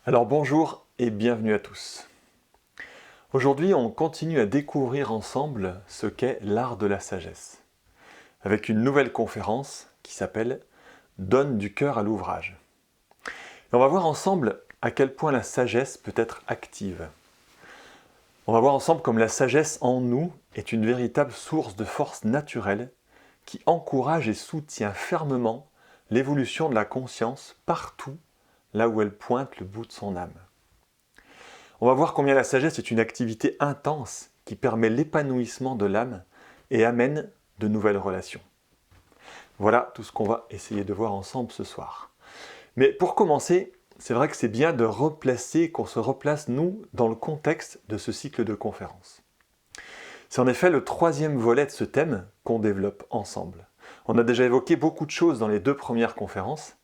Alors bonjour et bienvenue à tous. Aujourd'hui, on continue à découvrir ensemble ce qu'est l'art de la sagesse, avec une nouvelle conférence qui s'appelle « Donne du cœur à l'ouvrage ». Et on va voir ensemble à quel point la sagesse peut être active. On va voir ensemble comme la sagesse en nous est une véritable source de force naturelle qui encourage et soutient fermement l'évolution de la conscience partout là où elle pointe le bout de son âme. On va voir combien la sagesse est une activité intense qui permet l'épanouissement de l'âme et amène de nouvelles relations. Voilà tout ce qu'on va essayer de voir ensemble ce soir. Mais pour commencer, c'est vrai que c'est bien de replacer, qu'on se replace nous dans le contexte de ce cycle de conférences. C'est en effet le troisième volet de ce thème qu'on développe ensemble. On a déjà évoqué beaucoup de choses dans les deux premières conférences.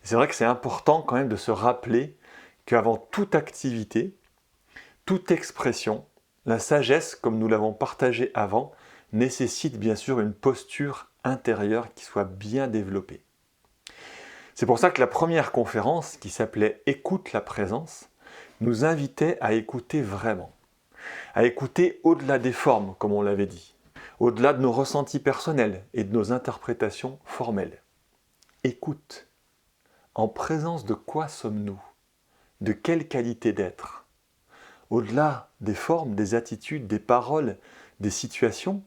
Et c'est vrai que c'est important quand même de se rappeler qu'avant toute activité, toute expression, la sagesse, comme nous l'avons partagé avant, nécessite bien sûr une posture intérieure qui soit bien développée. C'est pour ça que la première conférence, qui s'appelait « Écoute la présence », nous invitait à écouter vraiment, à écouter au-delà des formes, comme on l'avait dit, au-delà de nos ressentis personnels et de nos interprétations formelles. Écoute. En présence de quoi sommes-nous? De quelle qualité d'être? Au-delà des formes, des attitudes, des paroles, des situations,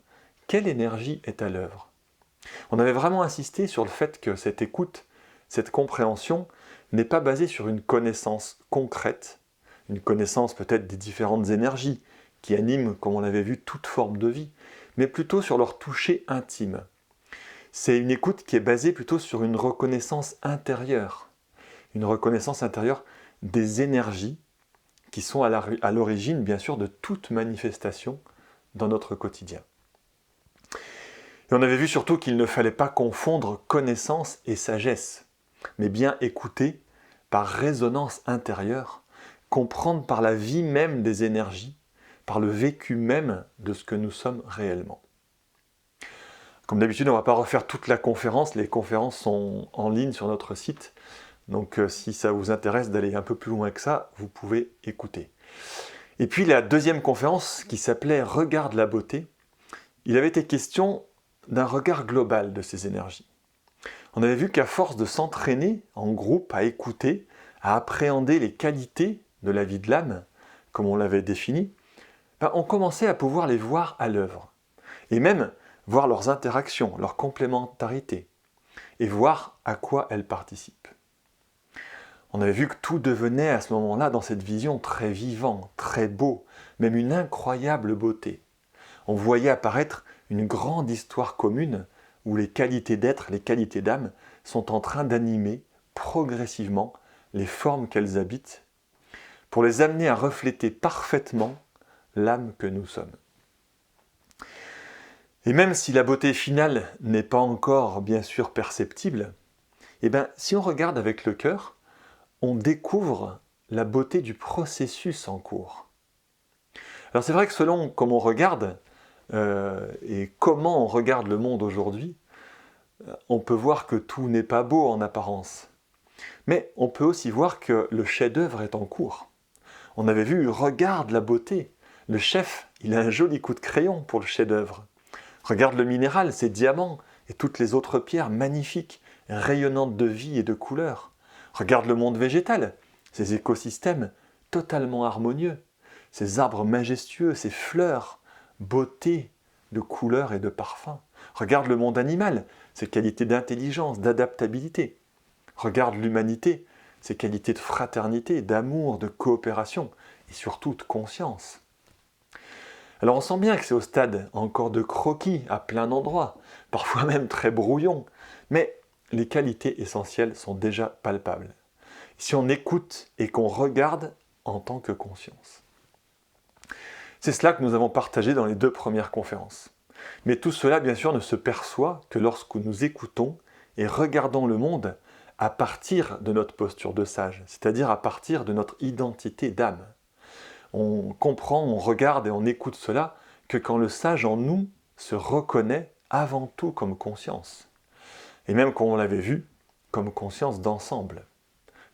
quelle énergie est à l'œuvre? On avait vraiment insisté sur le fait que cette écoute, cette compréhension, n'est pas basée sur une connaissance concrète, une connaissance peut-être des différentes énergies qui animent, comme on l'avait vu, toute forme de vie, mais plutôt sur leur toucher intime. C'est une écoute qui est basée plutôt sur une reconnaissance intérieure des énergies qui sont à l'origine, bien sûr, de toute manifestation dans notre quotidien. Et on avait vu surtout qu'il ne fallait pas confondre connaissance et sagesse, mais bien écouter par résonance intérieure, comprendre par la vie même des énergies, par le vécu même de ce que nous sommes réellement. Comme d'habitude, on ne va pas refaire toute la conférence, les conférences sont en ligne sur notre site, donc si ça vous intéresse d'aller un peu plus loin que ça, vous pouvez écouter. Et puis la deuxième conférence qui s'appelait « Regarde la beauté », il avait été question d'un regard global de ces énergies. On avait vu qu'à force de s'entraîner en groupe à écouter, à appréhender les qualités de la vie de l'âme, comme on l'avait défini, on commençait à pouvoir les voir à l'œuvre. Et même voir leurs interactions, leur complémentarité, et voir à quoi elles participent. On avait vu que tout devenait à ce moment-là, dans cette vision, très vivant, très beau, même une incroyable beauté. On voyait apparaître une grande histoire commune où les qualités d'être, les qualités d'âme sont en train d'animer progressivement les formes qu'elles habitent pour les amener à refléter parfaitement l'âme que nous sommes. Et même si la beauté finale n'est pas encore bien sûr perceptible, si on regarde avec le cœur, on découvre la beauté du processus en cours. Alors c'est vrai que selon comment on regarde et comment on regarde le monde aujourd'hui, on peut voir que tout n'est pas beau en apparence. Mais on peut aussi voir que le chef-d'œuvre est en cours. On avait vu, regarde la beauté. Le chef, il a un joli coup de crayon pour le chef-d'œuvre. Regarde le minéral, ses diamants et toutes les autres pierres magnifiques, rayonnantes de vie et de couleurs. Regarde le monde végétal, ces écosystèmes totalement harmonieux, ces arbres majestueux, ces fleurs, beauté de couleurs et de parfums. Regarde le monde animal, ses qualités d'intelligence, d'adaptabilité. Regarde l'humanité, ses qualités de fraternité, d'amour, de coopération et surtout de conscience. Alors on sent bien que c'est au stade encore de croquis à plein d'endroits, parfois même très brouillon, mais les qualités essentielles sont déjà palpables. Si on écoute et qu'on regarde en tant que conscience. C'est cela que nous avons partagé dans les deux premières conférences. Mais tout cela, bien sûr, ne se perçoit que lorsque nous écoutons et regardons le monde à partir de notre posture de sage, c'est-à-dire à partir de notre identité d'âme. On comprend, on regarde et on écoute cela que quand le sage en nous se reconnaît avant tout comme conscience. Et même, comme on l'avait vu, comme conscience d'ensemble.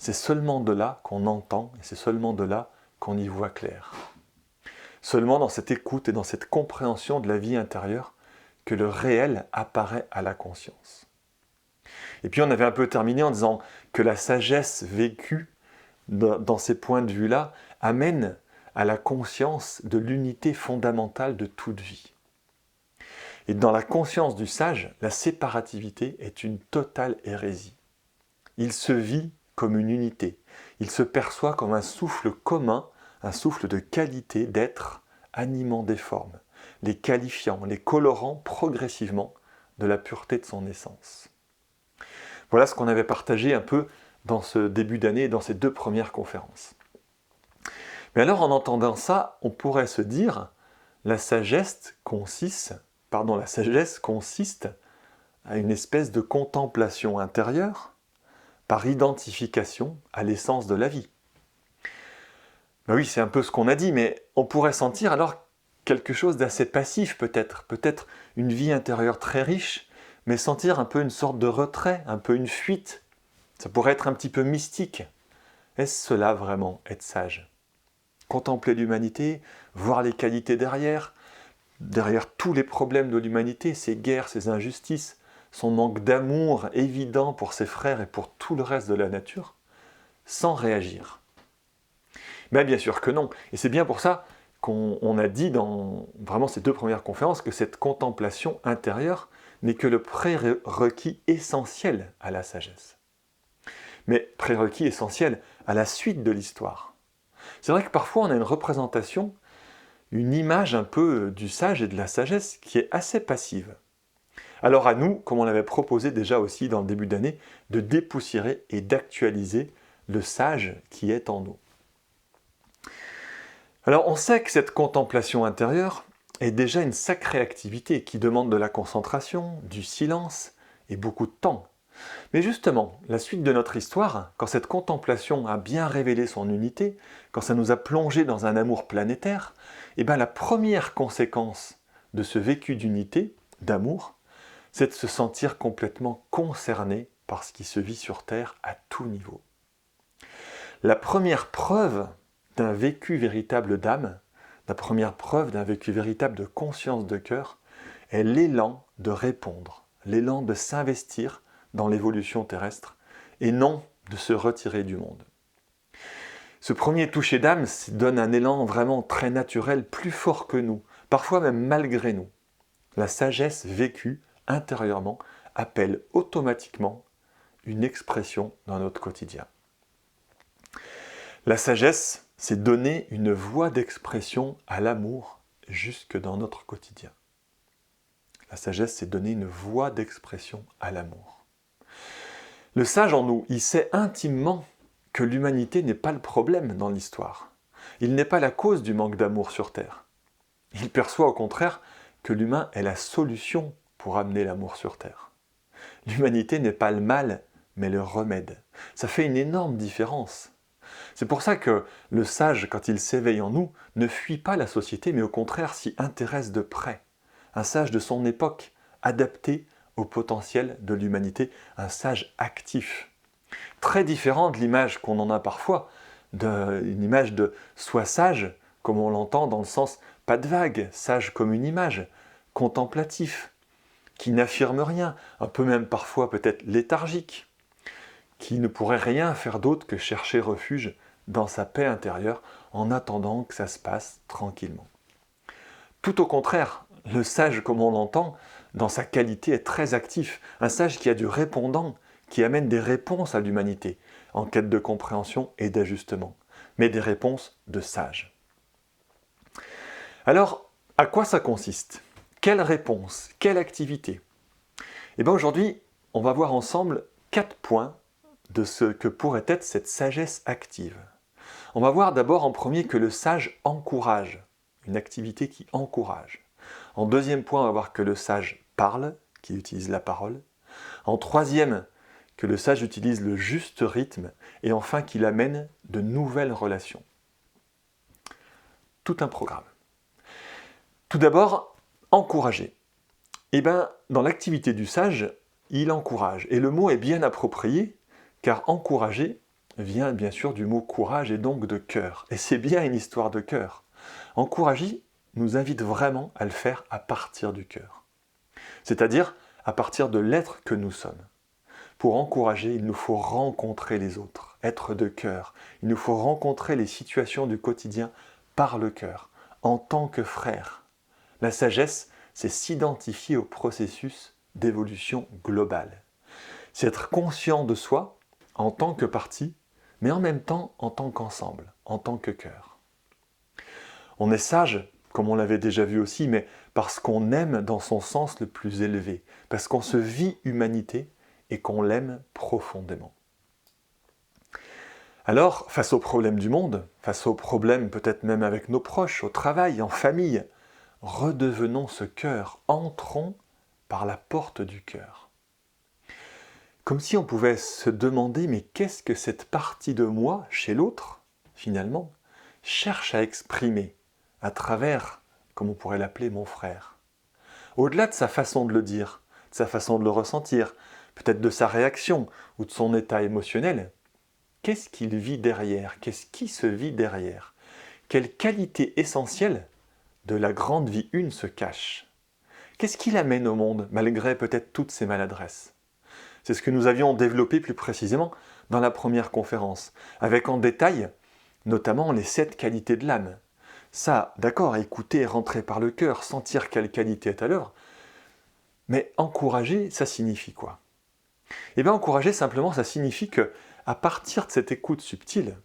c'est seulement de là qu'on entend et c'est seulement de là qu'on y voit clair. Seulement dans cette écoute et dans cette compréhension de la vie intérieure que le réel apparaît à la conscience. Et puis on avait un peu terminé en disant que la sagesse vécue dans ces points de vue-là amène à la conscience de l'unité fondamentale de toute vie. Et dans la conscience du sage, la séparativité est une totale hérésie. Il se vit comme une unité. Il se perçoit comme un souffle commun, un souffle de qualité d'être animant des formes, les qualifiant, les colorant progressivement de la pureté de son essence. Voilà ce qu'on avait partagé un peu dans ce début d'année et dans ces 2 premières conférences. Mais alors en entendant ça, on pourrait se dire, la sagesse consiste à une espèce de contemplation intérieure par identification à l'essence de la vie. Ben oui, c'est un peu ce qu'on a dit, mais on pourrait sentir alors quelque chose d'assez passif peut-être une vie intérieure très riche, mais sentir un peu une sorte de retrait, un peu une fuite. Ça pourrait être un petit peu mystique. Est-ce cela vraiment être sage ? Contempler l'humanité, voir les qualités derrière tous les problèmes de l'humanité, ses guerres, ses injustices, son manque d'amour évident pour ses frères et pour tout le reste de la nature, sans réagir. Mais bien sûr que non. Et c'est bien pour ça qu'on a dit dans vraiment ces 2 premières conférences que cette contemplation intérieure n'est que le prérequis essentiel à la sagesse. Mais prérequis essentiel à la suite de l'histoire. C'est vrai que parfois on a une représentation, une image un peu du sage et de la sagesse qui est assez passive. Alors à nous, comme on l'avait proposé déjà aussi dans le début d'année, de dépoussiérer et d'actualiser le sage qui est en nous. Alors on sait que cette contemplation intérieure est déjà une sacrée activité qui demande de la concentration, du silence et beaucoup de temps. Mais justement, la suite de notre histoire, quand cette contemplation a bien révélé son unité, quand ça nous a plongé dans un amour planétaire, la première conséquence de ce vécu d'unité, d'amour, c'est de se sentir complètement concerné par ce qui se vit sur Terre à tout niveau. La première preuve d'un vécu véritable d'âme, la première preuve d'un vécu véritable de conscience de cœur, est l'élan de répondre, l'élan de s'investir dans l'évolution terrestre et non de se retirer du monde. Ce premier toucher d'âme donne un élan vraiment très naturel, plus fort que nous, parfois même malgré nous. La sagesse vécue intérieurement appelle automatiquement une expression dans notre quotidien. La sagesse, c'est donner une voie d'expression à l'amour jusque dans notre quotidien. La sagesse, c'est donner une voie d'expression à l'amour. Le sage en nous, il sait intimement que l'humanité n'est pas le problème dans l'histoire. Il n'est pas la cause du manque d'amour sur Terre. Il perçoit au contraire que l'humain est la solution pour amener l'amour sur Terre. L'humanité n'est pas le mal, mais le remède. Ça fait une énorme différence. C'est pour ça que le sage, quand il s'éveille en nous, ne fuit pas la société, mais au contraire s'y intéresse de près. Un sage de son époque, adapté au potentiel de l'humanité, un sage actif. Très différent de l'image qu'on en a parfois, une image de « sois sage », comme on l'entend dans le sens pas de vague, sage comme une image, contemplatif, qui n'affirme rien, un peu même parfois peut-être léthargique, qui ne pourrait rien faire d'autre que chercher refuge dans sa paix intérieure en attendant que ça se passe tranquillement. Tout au contraire, le sage comme on l'entend, dans sa qualité est très actif, un sage qui a du répondant, qui amène des réponses à l'humanité, en quête de compréhension et d'ajustement, mais des réponses de sage. Alors, à quoi ça consiste ? Quelle réponse ? Quelle activité ? Aujourd'hui, on va voir ensemble 4 points de ce que pourrait être cette sagesse active. On va voir d'abord en premier que le sage encourage, une activité qui encourage. En deuxième point, on va voir que le sage parle, qui utilise la parole. En troisième, que le sage utilise le juste rythme. Et enfin, qu'il amène de nouvelles relations. Tout un programme. Tout d'abord, encourager. Dans l'activité du sage, il encourage. Et le mot est bien approprié, car encourager, vient bien sûr du mot courage et donc de cœur. Et c'est bien une histoire de cœur. Encourager nous invite vraiment à le faire à partir du cœur. C'est-à-dire à partir de l'être que nous sommes. Pour encourager, il nous faut rencontrer les autres, être de cœur. Il nous faut rencontrer les situations du quotidien par le cœur, en tant que frère. La sagesse, c'est s'identifier au processus d'évolution globale. C'est être conscient de soi en tant que partie, mais en même temps en tant qu'ensemble, en tant que cœur. On est sage, comme on l'avait déjà vu aussi, mais parce qu'on aime dans son sens le plus élevé, parce qu'on se vit humanité et qu'on l'aime profondément. Alors, face aux problèmes du monde, face aux problèmes peut-être même avec nos proches, au travail, en famille, redevenons ce cœur, entrons par la porte du cœur. Comme si on pouvait se demander, mais qu'est-ce que cette partie de moi, chez l'autre, finalement, cherche à exprimer à travers, comme on pourrait l'appeler, mon frère. Au-delà de sa façon de le dire, de sa façon de le ressentir, peut-être de sa réaction ou de son état émotionnel, qu'est-ce qu'il vit derrière? Qu'est-ce qui se vit derrière? Quelle qualité essentielle de la grande vie une se cache? Qu'est-ce qu'il amène au monde, malgré peut-être toutes ses maladresses? C'est ce que nous avions développé plus précisément dans la première conférence, avec en détail notamment les 7 qualités de l'âme. Ça, d'accord, écouter, rentrer par le cœur, sentir quelle qualité est à l'œuvre, mais encourager, ça signifie quoi? Eh bien, encourager, simplement, ça signifie que, à partir de cette écoute subtile,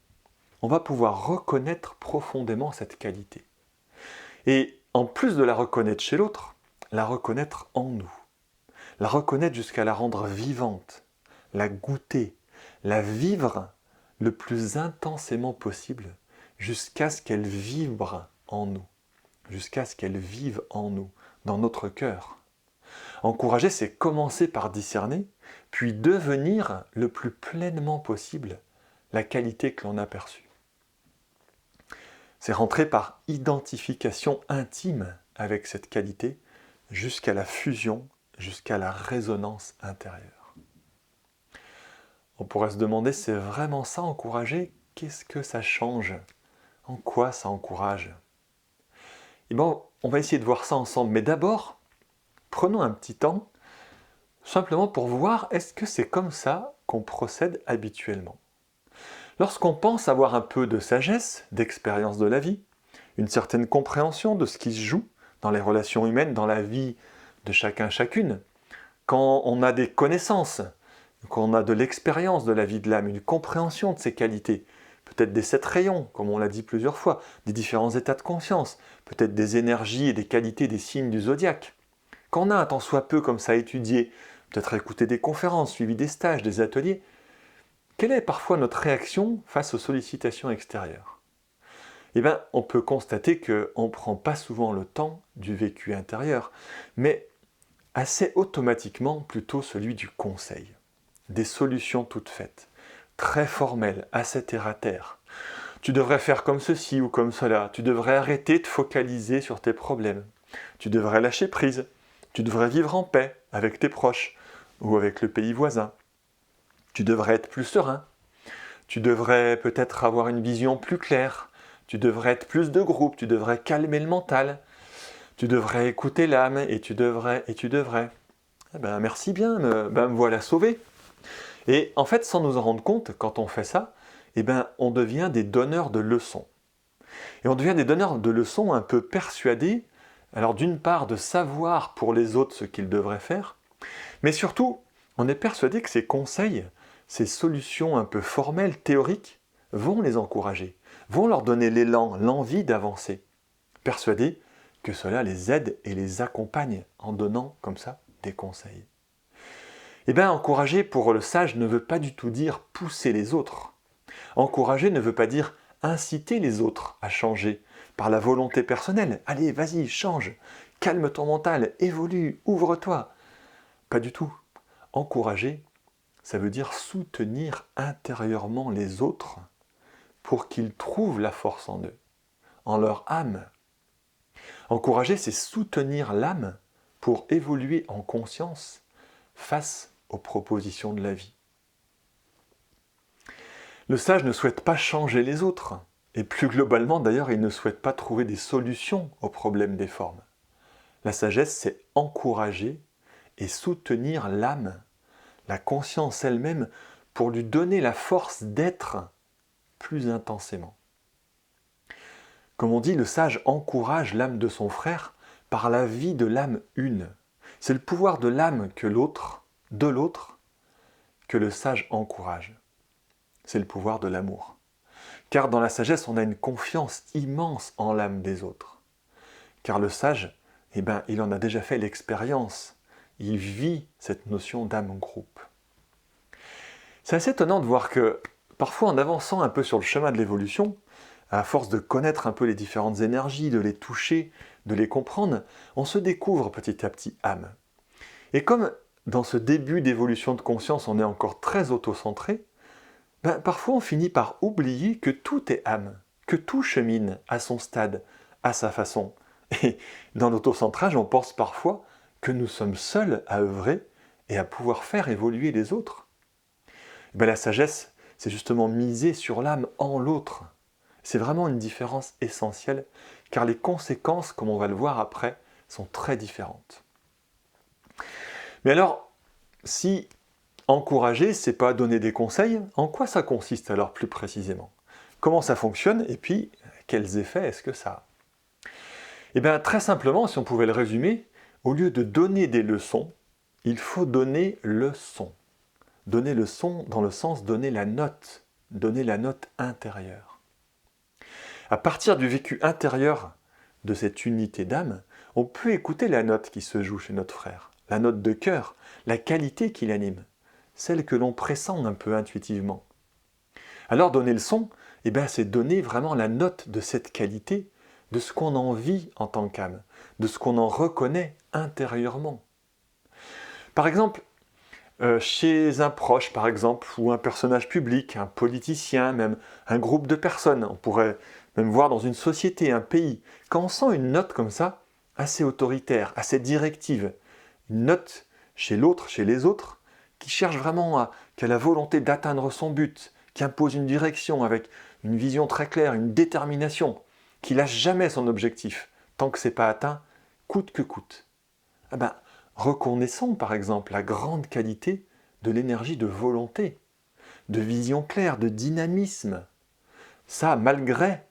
on va pouvoir reconnaître profondément cette qualité. Et en plus de la reconnaître chez l'autre, la reconnaître en nous. La reconnaître jusqu'à la rendre vivante, la goûter, la vivre le plus intensément possible, jusqu'à ce qu'elle vibre en nous, jusqu'à ce qu'elle vive en nous, dans notre cœur. Encourager, c'est commencer par discerner, puis devenir le plus pleinement possible la qualité que l'on a perçue. C'est rentrer par identification intime avec cette qualité jusqu'à la fusion, jusqu'à la résonance intérieure. On pourrait se demander, c'est vraiment ça encourager? Qu'est-ce que ça change? En quoi ça encourage? Et bon, on va essayer de voir ça ensemble, mais d'abord, prenons un petit temps, simplement pour voir est-ce que c'est comme ça qu'on procède habituellement. Lorsqu'on pense avoir un peu de sagesse, d'expérience de la vie, une certaine compréhension de ce qui se joue dans les relations humaines, dans la vie de chacun chacune, quand on a des connaissances, quand on a de l'expérience de la vie de l'âme, une compréhension de ses qualités, peut-être des 7 rayons, comme on l'a dit plusieurs fois, des différents états de conscience, peut-être des énergies et des qualités des signes du zodiaque. Quand on a un tant soit peu comme ça étudié, peut-être écouté des conférences, suivi des stages, des ateliers, quelle est parfois notre réaction face aux sollicitations extérieures? Eh bien, on peut constater qu'on ne prend pas souvent le temps du vécu intérieur, mais assez automatiquement plutôt celui du conseil, des solutions toutes faites, très formelles, assez terre-à-terre. Tu devrais faire comme ceci ou comme cela, tu devrais arrêter de focaliser sur tes problèmes, tu devrais lâcher prise, tu devrais vivre en paix avec tes proches ou avec le pays voisin. Tu devrais être plus serein. Tu devrais peut-être avoir une vision plus claire. Tu devrais être plus de groupe. Tu devrais calmer le mental. Tu devrais écouter l'âme et tu devrais. Eh ben, merci bien, me voilà sauvé. Et en fait, sans nous en rendre compte, quand on fait ça, eh ben, on devient des donneurs de leçons. Et on devient des donneurs de leçons un peu persuadés, alors d'une part de savoir pour les autres ce qu'ils devraient faire, mais surtout, on est persuadé que ces conseils, ces solutions un peu formelles, théoriques, vont les encourager, vont leur donner l'élan, l'envie d'avancer, persuadés que cela les aide et les accompagne en donnant comme ça des conseils. Eh bien, encourager pour le sage ne veut pas du tout dire pousser les autres. Encourager ne veut pas dire inciter les autres à changer par la volonté personnelle. Allez, vas-y, change, calme ton mental, évolue, ouvre-toi. Pas du tout. Encourager, ça veut dire soutenir intérieurement les autres pour qu'ils trouvent la force en eux, en leur âme. Encourager, c'est soutenir l'âme pour évoluer en conscience face aux propositions de la vie. Le sage ne souhaite pas changer les autres, et plus globalement d'ailleurs, il ne souhaite pas trouver des solutions aux problèmes des formes. La sagesse, c'est encourager et soutenir l'âme, la conscience elle-même, pour lui donner la force d'être plus intensément. Comme on dit, le sage encourage l'âme de son frère par la vie de l'âme une. C'est le pouvoir de l'âme de l'autre, que le sage encourage. C'est le pouvoir de l'amour. Car dans la sagesse, on a une confiance immense en l'âme des autres. Car le sage, il en a déjà fait l'expérience. Il vit cette notion d'âme en groupe. C'est assez étonnant de voir que, parfois en avançant un peu sur le chemin de l'évolution, à force de connaître un peu les différentes énergies, de les toucher, de les comprendre, on se découvre petit à petit âme. Et comme dans ce début d'évolution de conscience, on est encore très auto-centré, parfois on finit par oublier que tout est âme, que tout chemine à son stade, à sa façon. Et dans l'autocentrage, on pense parfois que nous sommes seuls à œuvrer et à pouvoir faire évoluer les autres. La sagesse, c'est justement miser sur l'âme en l'autre. C'est vraiment une différence essentielle, car les conséquences, comme on va le voir après, sont très différentes. Mais alors, si encourager, c'est pas donner des conseils, en quoi ça consiste alors plus précisément? Comment ça fonctionne et puis quels effets est-ce que ça a? Très simplement, si on pouvait le résumer, au lieu de donner des leçons, il faut donner le son. Donner le son dans le sens donner la note intérieure. À partir du vécu intérieur de cette unité d'âme, on peut écouter la note qui se joue chez notre frère, la note de cœur, la qualité qui l'anime, celle que l'on pressent un peu intuitivement. Alors donner le son, c'est donner vraiment la note de cette qualité, de ce qu'on en vit en tant qu'âme, de ce qu'on en reconnaît intérieurement. Par exemple, chez un proche, par exemple, ou un personnage public, un politicien, même un groupe de personnes, on pourrait même voir dans une société, un pays, quand on sent une note comme ça, assez autoritaire, assez directive, une note chez l'autre, chez les autres, qui cherche vraiment qui a la volonté d'atteindre son but, qui impose une direction avec une vision très claire, une détermination, qui lâche jamais son objectif, tant que ce n'est pas atteint, coûte que coûte. Reconnaissons par exemple la grande qualité de l'énergie de volonté, de vision claire, de dynamisme. Ça, malgré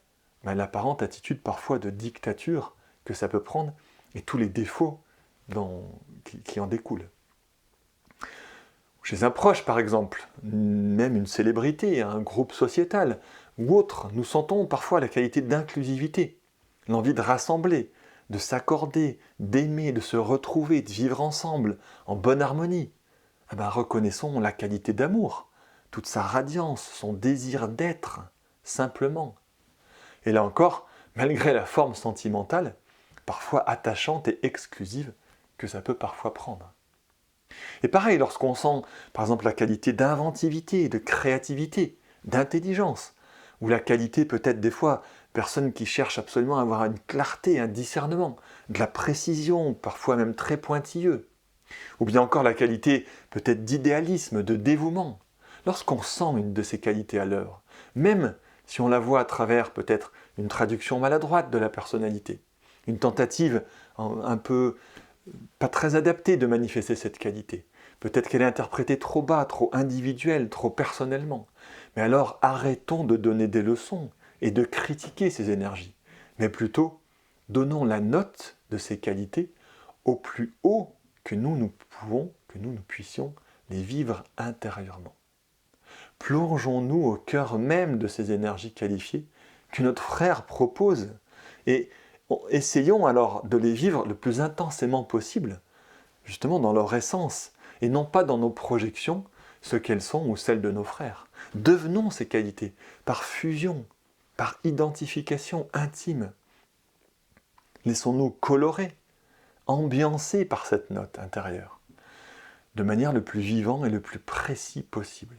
l'apparente attitude parfois de dictature que ça peut prendre et tous les défauts qui en découlent. Chez un proche par exemple, même une célébrité, un groupe sociétal ou autre, nous sentons parfois la qualité d'inclusivité, l'envie de rassembler, de s'accorder, d'aimer, de se retrouver, de vivre ensemble, en bonne harmonie. Reconnaissons la qualité d'amour, toute sa radiance, son désir d'être, simplement. Et là encore, malgré la forme sentimentale, parfois attachante et exclusive, que ça peut parfois prendre. Et pareil, lorsqu'on sent, par exemple, la qualité d'inventivité, de créativité, d'intelligence, ou la qualité peut-être des fois, personnes qui cherchent absolument à avoir une clarté, un discernement, de la précision, parfois même très pointilleux. Ou bien encore la qualité peut-être d'idéalisme, de dévouement. Lorsqu'on sent une de ces qualités à l'œuvre, même si on la voit à travers peut-être une traduction maladroite de la personnalité, une tentative un peu pas très adaptée de manifester cette qualité. Peut-être qu'elle est interprétée trop bas, trop individuelle, trop personnellement. Mais alors arrêtons de donner des leçons et de critiquer ces énergies. Mais plutôt, donnons la note de ces qualités au plus haut que nous puissions les vivre intérieurement. Plongeons-nous au cœur même de ces énergies qualifiées que notre frère propose et essayons alors de les vivre le plus intensément possible, justement dans leur essence, et non pas dans nos projections, ce qu'elles sont ou celles de nos frères. Devenons ces qualités par fusion, par identification intime. Laissons-nous colorer, ambiancer par cette note intérieure, de manière le plus vivant et le plus précis possible.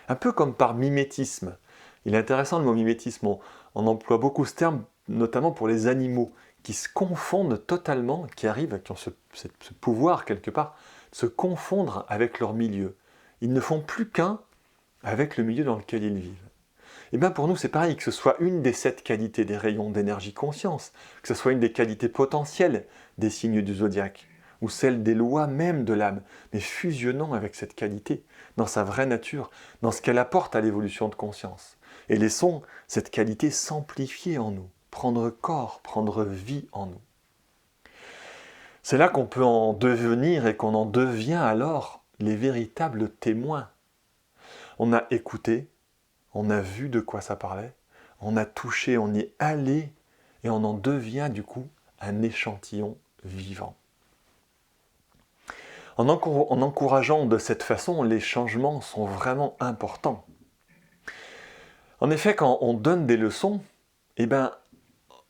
Un peu comme par mimétisme. Il est intéressant le mot mimétisme, on emploie beaucoup ce terme, notamment pour les animaux, qui se confondent totalement, qui ont ce pouvoir quelque part, de se confondre avec leur milieu. Ils ne font plus qu'un avec le milieu dans lequel ils vivent. Et bien pour nous, c'est pareil, que ce soit une des 7 qualités des rayons d'énergie conscience, que ce soit une des qualités potentielles des signes du zodiaque, ou celle des lois même de l'âme, mais fusionnant avec cette qualité, dans sa vraie nature, dans ce qu'elle apporte à l'évolution de conscience. Et laissons cette qualité s'amplifier en nous, prendre corps, prendre vie en nous. C'est là qu'on peut en devenir et qu'on en devient alors les véritables témoins. On a écouté, on a vu de quoi ça parlait, on a touché, on y est allé, et on en devient du coup un échantillon vivant. En encourageant de cette façon, les changements sont vraiment importants. En effet, quand on donne des leçons,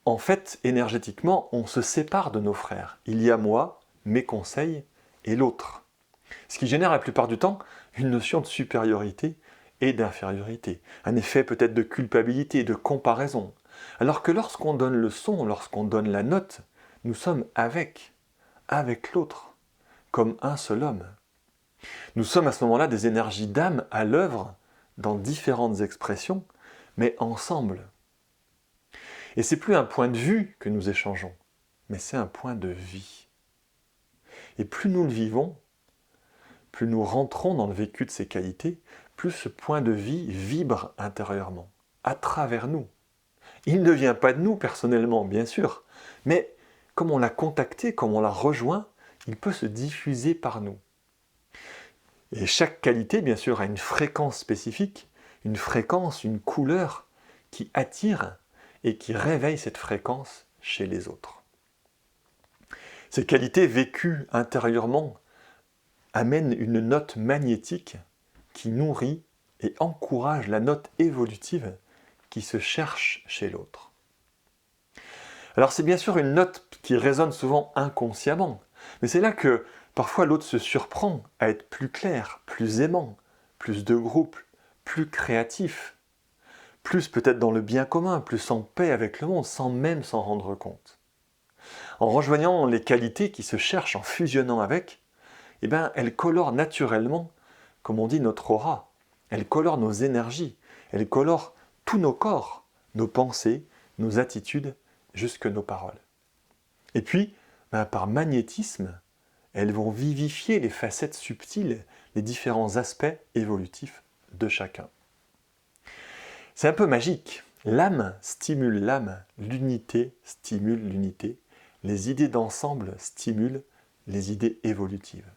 en fait, énergétiquement, on se sépare de nos frères. Il y a moi, mes conseils, et l'autre. Ce qui génère la plupart du temps une notion de supériorité et d'infériorité. Un effet peut-être de culpabilité, de comparaison. Alors que lorsqu'on donne le son, lorsqu'on donne la note, nous sommes avec l'autre, comme un seul homme. Nous sommes à ce moment-là des énergies d'âme à l'œuvre dans différentes expressions, mais ensemble. Et c'est plus un point de vue que nous échangeons, mais c'est un point de vie. Et plus nous le vivons, plus nous rentrons dans le vécu de ces qualités, plus ce point de vie vibre intérieurement, à travers nous. Il ne vient pas de nous personnellement, bien sûr, mais comme on l'a contacté, comme on l'a rejoint, il peut se diffuser par nous. Et chaque qualité, bien sûr, a une fréquence spécifique, une fréquence, une couleur qui attire et qui réveille cette fréquence chez les autres. Ces qualités vécues intérieurement amènent une note magnétique qui nourrit et encourage la note évolutive qui se cherche chez l'autre. Alors c'est bien sûr une note qui résonne souvent inconsciemment, mais c'est là que parfois l'autre se surprend à être plus clair, plus aimant, plus de groupe, plus créatif, plus peut-être dans le bien commun, plus en paix avec le monde, sans même s'en rendre compte. En rejoignant les qualités qui se cherchent, en fusionnant avec, elles colorent naturellement, comme on dit, notre aura. Elles colorent nos énergies, elles colorent tous nos corps, nos pensées, nos attitudes, jusque nos paroles. Et puis, par magnétisme, elles vont vivifier les facettes subtiles, les différents aspects évolutifs de chacun. C'est un peu magique. L'âme stimule l'âme, l'unité stimule l'unité, les idées d'ensemble stimulent les idées évolutives.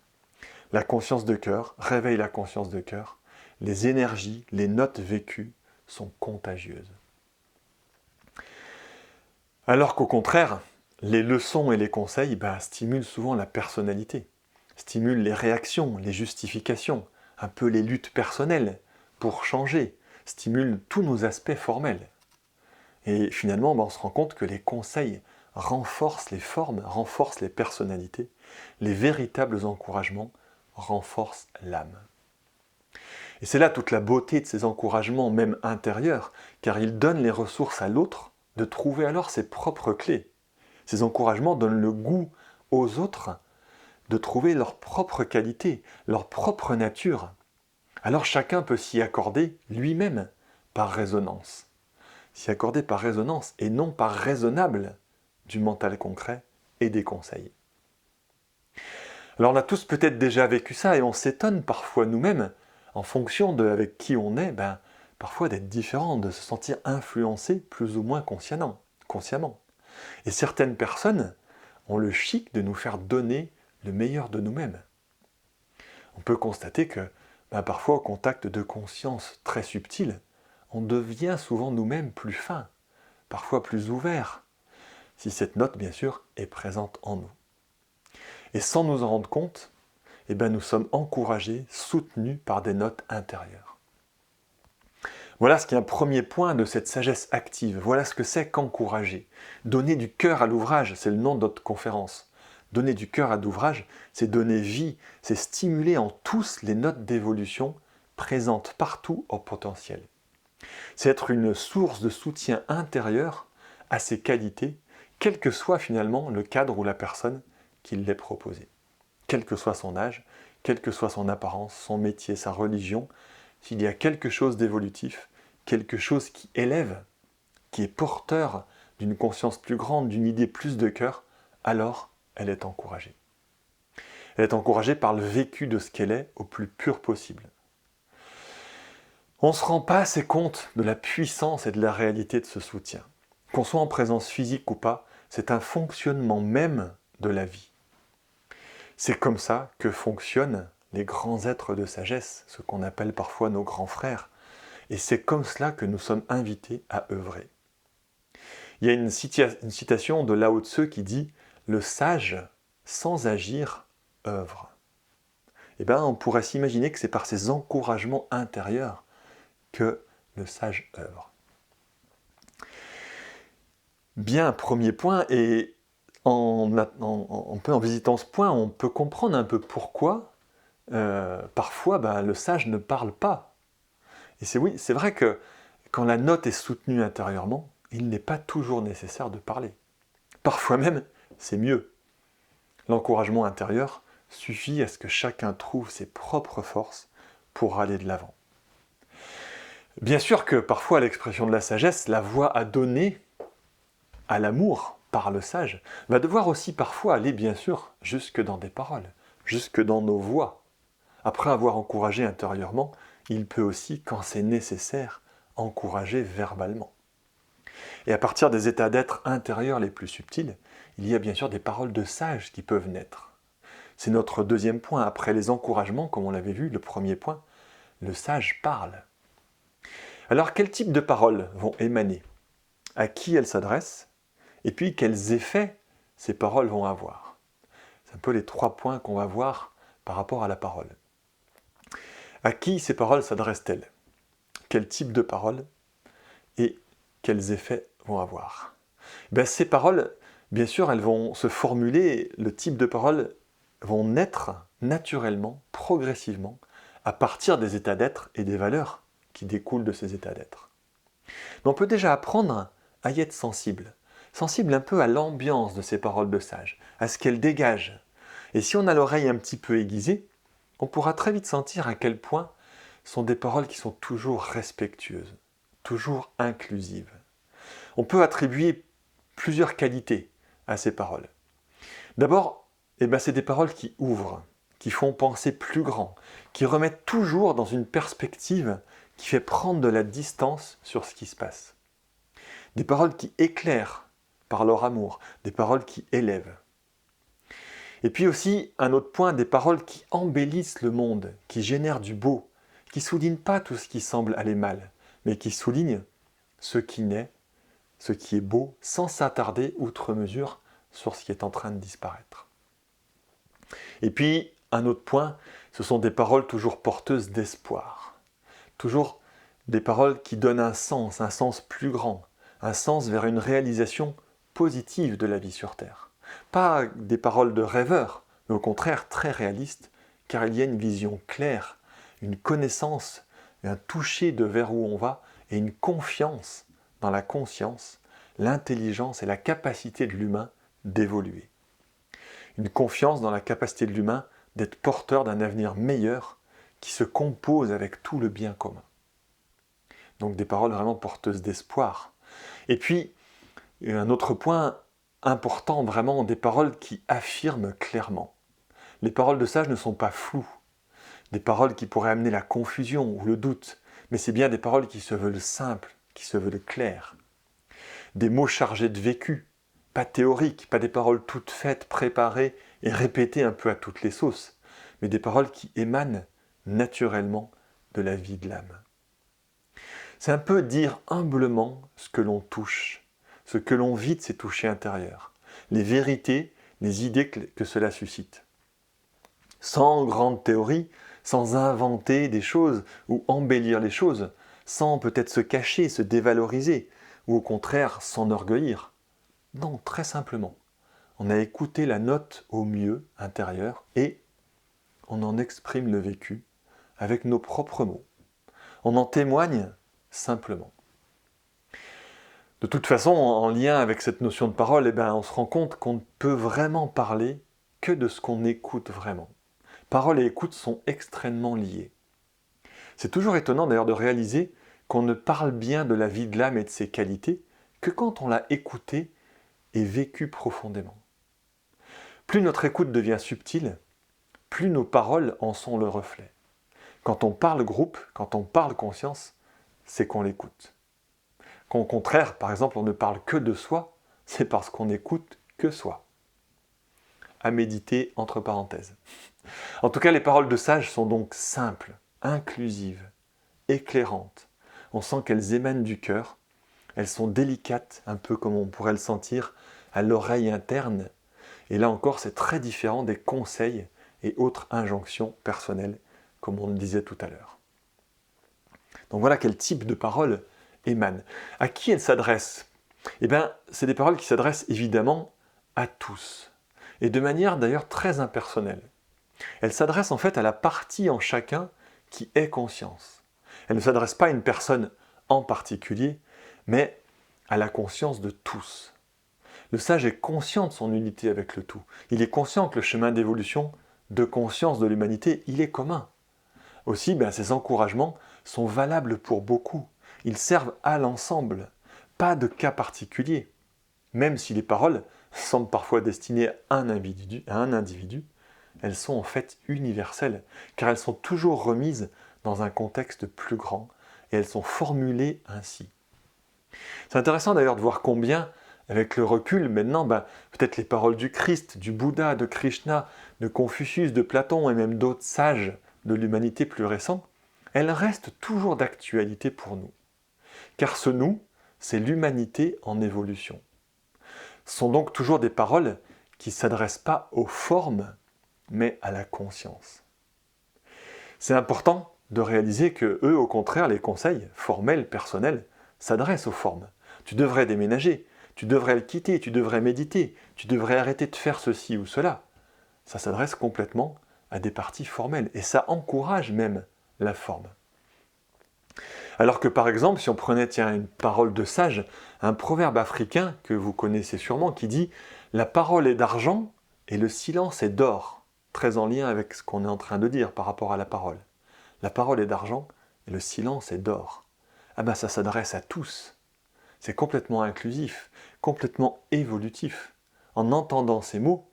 La conscience de cœur réveille la conscience de cœur, les énergies, les notes vécues sont contagieuses. Alors qu'au contraire, les leçons et les conseils stimulent souvent la personnalité, stimulent les réactions, les justifications, un peu les luttes personnelles pour changer, stimulent tous nos aspects formels. Et finalement, on se rend compte que les conseils renforcent les formes, renforcent les personnalités, les véritables encouragements renforcent l'âme. Et c'est là toute la beauté de ces encouragements, même intérieurs, car ils donnent les ressources à l'autre de trouver alors ses propres clés. Ces encouragements donnent le goût aux autres de trouver leur propre qualité, leur propre nature. Alors chacun peut s'y accorder lui-même par résonance. S'y accorder par résonance et non par raisonnable du mental concret et des conseils. Alors on a tous peut-être déjà vécu ça et on s'étonne parfois nous-mêmes, en fonction de avec qui on est, parfois d'être différent, de se sentir influencé plus ou moins consciemment. Et certaines personnes ont le chic de nous faire donner le meilleur de nous-mêmes. On peut constater que parfois au contact de consciences très subtiles, on devient souvent nous-mêmes plus fins, parfois plus ouverts, si cette note bien sûr est présente en nous. Et sans nous en rendre compte, nous sommes encouragés, soutenus par des notes intérieures. Voilà ce qui est un premier point de cette sagesse active. Voilà ce que c'est qu'encourager. Donner du cœur à l'ouvrage, c'est le nom de notre conférence. Donner du cœur à l'ouvrage, c'est donner vie, c'est stimuler en tous les notes d'évolution présentes partout au potentiel. C'est être une source de soutien intérieur à ces qualités, quel que soit finalement le cadre ou la personne qui l'ait proposé. Quel que soit son âge, quelle que soit son apparence, son métier, sa religion, s'il y a quelque chose d'évolutif, quelque chose qui élève, qui est porteur d'une conscience plus grande, d'une idée plus de cœur, alors elle est encouragée. Elle est encouragée par le vécu de ce qu'elle est au plus pur possible. On ne se rend pas assez compte de la puissance et de la réalité de ce soutien. Qu'on soit en présence physique ou pas, c'est un fonctionnement même de la vie. C'est comme ça que fonctionnent les grands êtres de sagesse, ce qu'on appelle parfois nos grands frères. Et c'est comme cela que nous sommes invités à œuvrer. Il y a une citation de Lao Tzu qui dit « Le sage, sans agir, œuvre ». Eh bien, on pourrait s'imaginer que c'est par ces encouragements intérieurs que le sage œuvre. Bien, premier point, et en visitant ce point, on peut comprendre un peu pourquoi parfois le sage ne parle pas. Et c'est vrai que quand la note est soutenue intérieurement, il n'est pas toujours nécessaire de parler. Parfois même, c'est mieux. L'encouragement intérieur suffit à ce que chacun trouve ses propres forces pour aller de l'avant. Bien sûr que parfois l'expression de la sagesse, la voie à donner à l'amour par le sage, va devoir aussi parfois aller bien sûr jusque dans des paroles, jusque dans nos voix. Après avoir encouragé intérieurement, il peut aussi, quand c'est nécessaire, encourager verbalement. Et à partir des états d'être intérieurs les plus subtils, il y a bien sûr des paroles de sages qui peuvent naître. C'est notre deuxième point, après les encouragements, comme on l'avait vu, le premier point, le sage parle. Alors quel type de paroles vont émaner? À qui elles s'adressent? Et puis quels effets ces paroles vont avoir? C'est un peu les 3 points qu'on va voir par rapport à la parole. À qui ces paroles s'adressent-elles? Quel type de paroles? Et quels effets vont avoir? Ces paroles, bien sûr, elles vont se formuler, le type de paroles vont naître naturellement, progressivement, à partir des états d'être et des valeurs qui découlent de ces états d'être. Mais on peut déjà apprendre à y être sensible un peu à l'ambiance de ces paroles de sage, à ce qu'elles dégagent. Et si on a l'oreille un petit peu aiguisée, on pourra très vite sentir à quel point sont des paroles qui sont toujours respectueuses, toujours inclusives. On peut attribuer plusieurs qualités à ces paroles. D'abord, c'est des paroles qui ouvrent, qui font penser plus grand, qui remettent toujours dans une perspective qui fait prendre de la distance sur ce qui se passe. Des paroles qui éclairent par leur amour, des paroles qui élèvent. Et puis aussi, un autre point, des paroles qui embellissent le monde, qui génèrent du beau, qui ne soulignent pas tout ce qui semble aller mal, mais qui soulignent ce qui naît, ce qui est beau, sans s'attarder outre mesure sur ce qui est en train de disparaître. Et puis, un autre point, ce sont des paroles toujours porteuses d'espoir. Toujours des paroles qui donnent un sens plus grand, un sens vers une réalisation positive de la vie sur Terre. Pas des paroles de rêveurs, mais au contraire très réalistes, car il y a une vision claire, une connaissance, un toucher de vers où on va, et une confiance dans la conscience, l'intelligence et la capacité de l'humain d'évoluer. Une confiance dans la capacité de l'humain d'être porteur d'un avenir meilleur qui se compose avec tout le bien commun. Donc des paroles vraiment porteuses d'espoir. Et puis, un autre point important, vraiment, des paroles qui affirment clairement. Les paroles de sage ne sont pas floues, des paroles qui pourraient amener la confusion ou le doute, mais c'est bien des paroles qui se veulent simples, qui se veulent claires. Des mots chargés de vécu, pas théoriques, pas des paroles toutes faites, préparées et répétées un peu à toutes les sauces, mais des paroles qui émanent naturellement de la vie de l'âme. C'est un peu dire humblement ce que l'on touche, ce que l'on vit de ces touchés intérieurs, les vérités, les idées que cela suscite. Sans grande théorie, sans inventer des choses ou embellir les choses, sans peut-être se cacher, se dévaloriser, ou au contraire s'enorgueillir. Non, très simplement. On a écouté la note au mieux intérieure et on en exprime le vécu avec nos propres mots. On en témoigne simplement. De toute façon, en lien avec cette notion de parole, on se rend compte qu'on ne peut vraiment parler que de ce qu'on écoute vraiment. Parole et écoute sont extrêmement liées. C'est toujours étonnant d'ailleurs de réaliser qu'on ne parle bien de la vie de l'âme et de ses qualités que quand on l'a écoutée et vécue profondément. Plus notre écoute devient subtile, plus nos paroles en sont le reflet. Quand on parle groupe, quand on parle conscience, c'est qu'on l'écoute. Quand au contraire, par exemple, on ne parle que de soi, c'est parce qu'on n'écoute que soi. À méditer entre parenthèses. En tout cas, les paroles de sages sont donc simples, inclusives, éclairantes. On sent qu'elles émanent du cœur. Elles sont délicates, un peu comme on pourrait le sentir à l'oreille interne. Et là encore, c'est très différent des conseils et autres injonctions personnelles, comme on le disait tout à l'heure. Donc voilà quel type de paroles émanent. À qui elles s'adressent ? Eh bien, c'est des paroles qui s'adressent évidemment à tous, et de manière d'ailleurs très impersonnelle. Elles s'adressent en fait à la partie en chacun qui est conscience. Elles ne s'adressent pas à une personne en particulier, mais à la conscience de tous. Le sage est conscient de son unité avec le tout. Il est conscient que le chemin d'évolution, de conscience de l'humanité, il est commun. Aussi, ces encouragements sont valables pour beaucoup. Ils servent à l'ensemble, pas de cas particulier. Même si les paroles semblent parfois destinées à un individu, elles sont en fait universelles, car elles sont toujours remises dans un contexte plus grand, et elles sont formulées ainsi. C'est intéressant d'ailleurs de voir combien, avec le recul maintenant, peut-être les paroles du Christ, du Bouddha, de Krishna, de Confucius, de Platon et même d'autres sages de l'humanité plus récents, elles restent toujours d'actualité pour nous. Car ce nous, c'est l'humanité en évolution. Ce sont donc toujours des paroles qui ne s'adressent pas aux formes, mais à la conscience. C'est important de réaliser que eux, au contraire, les conseils formels, personnels, s'adressent aux formes. Tu devrais déménager, tu devrais le quitter, tu devrais méditer, tu devrais arrêter de faire ceci ou cela. Ça s'adresse complètement à des parties formelles, et ça encourage même la forme. Alors que par exemple, si on prenait une parole de sage, un proverbe africain que vous connaissez sûrement qui dit « La parole est d'argent et le silence est d'or », très en lien avec ce qu'on est en train de dire par rapport à la parole. La parole est d'argent et le silence est d'or. Ça s'adresse à tous. C'est complètement inclusif, complètement évolutif. En entendant ces mots,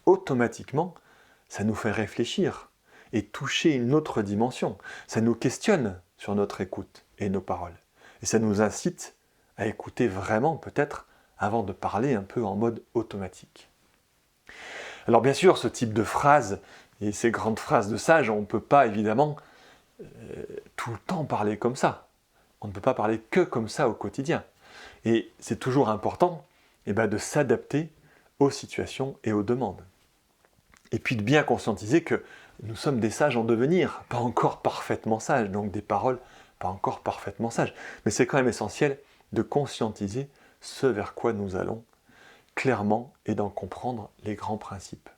automatiquement, ça nous fait réfléchir et toucher une autre dimension. Ça nous questionne sur notre écoute et nos paroles. Et ça nous incite à écouter vraiment peut-être avant de parler un peu en mode automatique. Alors bien sûr, ce type de phrases et ces grandes phrases de sages, on ne peut pas évidemment tout le temps parler comme ça. On ne peut pas parler que comme ça au quotidien. Et c'est toujours important de s'adapter aux situations et aux demandes. Et puis de bien conscientiser que nous sommes des sages en devenir, pas encore parfaitement sages, donc des paroles pas encore parfaitement sages. Mais c'est quand même essentiel de conscientiser ce vers quoi nous allons clairement et d'en comprendre les grands principes.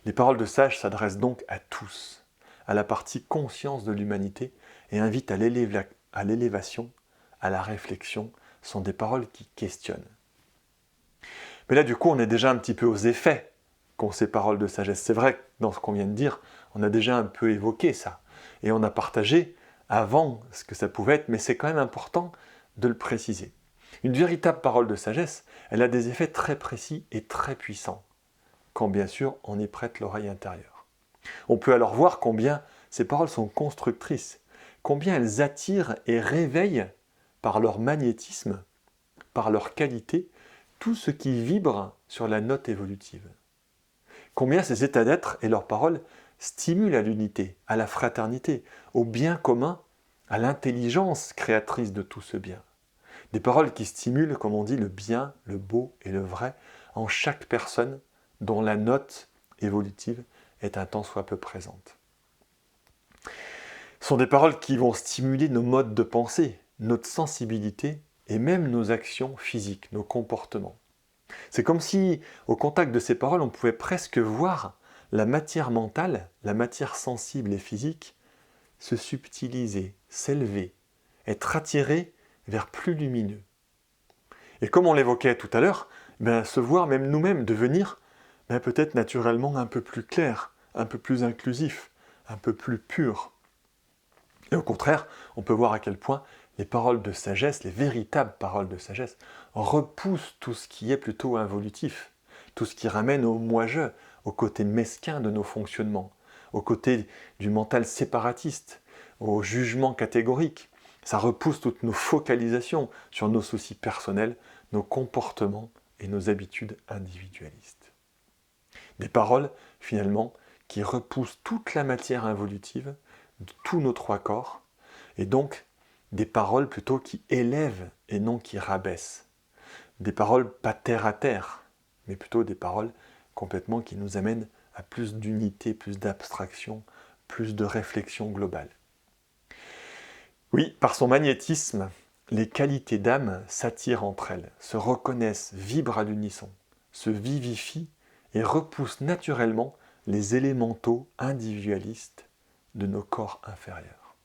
Les paroles de sages s'adressent donc à tous, à la partie conscience de l'humanité et invitent à l'élévation, à la réflexion, sont des paroles qui questionnent. Mais là, du coup, on est déjà un petit peu aux effets qu'ont ces paroles de sagesse. C'est vrai que dans ce qu'on vient de dire, on a déjà un peu évoqué ça. Et on a partagé avant ce que ça pouvait être, mais c'est quand même important de le préciser. Une véritable parole de sagesse, elle a des effets très précis et très puissants, quand bien sûr on y prête l'oreille intérieure. On peut alors voir combien ces paroles sont constructrices, combien elles attirent et réveillent par leur magnétisme, par leur qualité, tout ce qui vibre sur la note évolutive. Combien ces états d'être et leurs paroles stimulent à l'unité, à la fraternité, au bien commun, à l'intelligence créatrice de tout ce bien. Des paroles qui stimulent, comme on dit, le bien, le beau et le vrai en chaque personne dont la note évolutive est un tant soit peu présente. Ce sont des paroles qui vont stimuler nos modes de pensée, notre sensibilité et même nos actions physiques, nos comportements. C'est comme si, au contact de ces paroles, on pouvait presque voir la matière mentale, la matière sensible et physique, se subtiliser, s'élever, être attirée vers plus lumineux. Et comme on l'évoquait tout à l'heure, se voir même nous-mêmes devenir peut-être naturellement un peu plus clair, un peu plus inclusif, un peu plus pur. Et au contraire, on peut voir à quel point les paroles de sagesse, les véritables paroles de sagesse, repoussent tout ce qui est plutôt involutif, tout ce qui ramène au moi-je, au côté mesquin de nos fonctionnements, au côté du mental séparatiste, au jugement catégorique. Ça repousse toutes nos focalisations sur nos soucis personnels, nos comportements et nos habitudes individualistes. Des paroles, finalement, qui repoussent toute la matière involutive de tous nos trois corps, et donc des paroles plutôt qui élèvent et non qui rabaissent. Des paroles pas terre à terre, mais plutôt des paroles complètement qui nous amènent à plus d'unité, plus d'abstraction, plus de réflexion globale. Oui, par son magnétisme, les qualités d'âme s'attirent entre elles, se reconnaissent, vibrent à l'unisson, se vivifient et repoussent naturellement les élémentaux individualistes de nos corps inférieurs.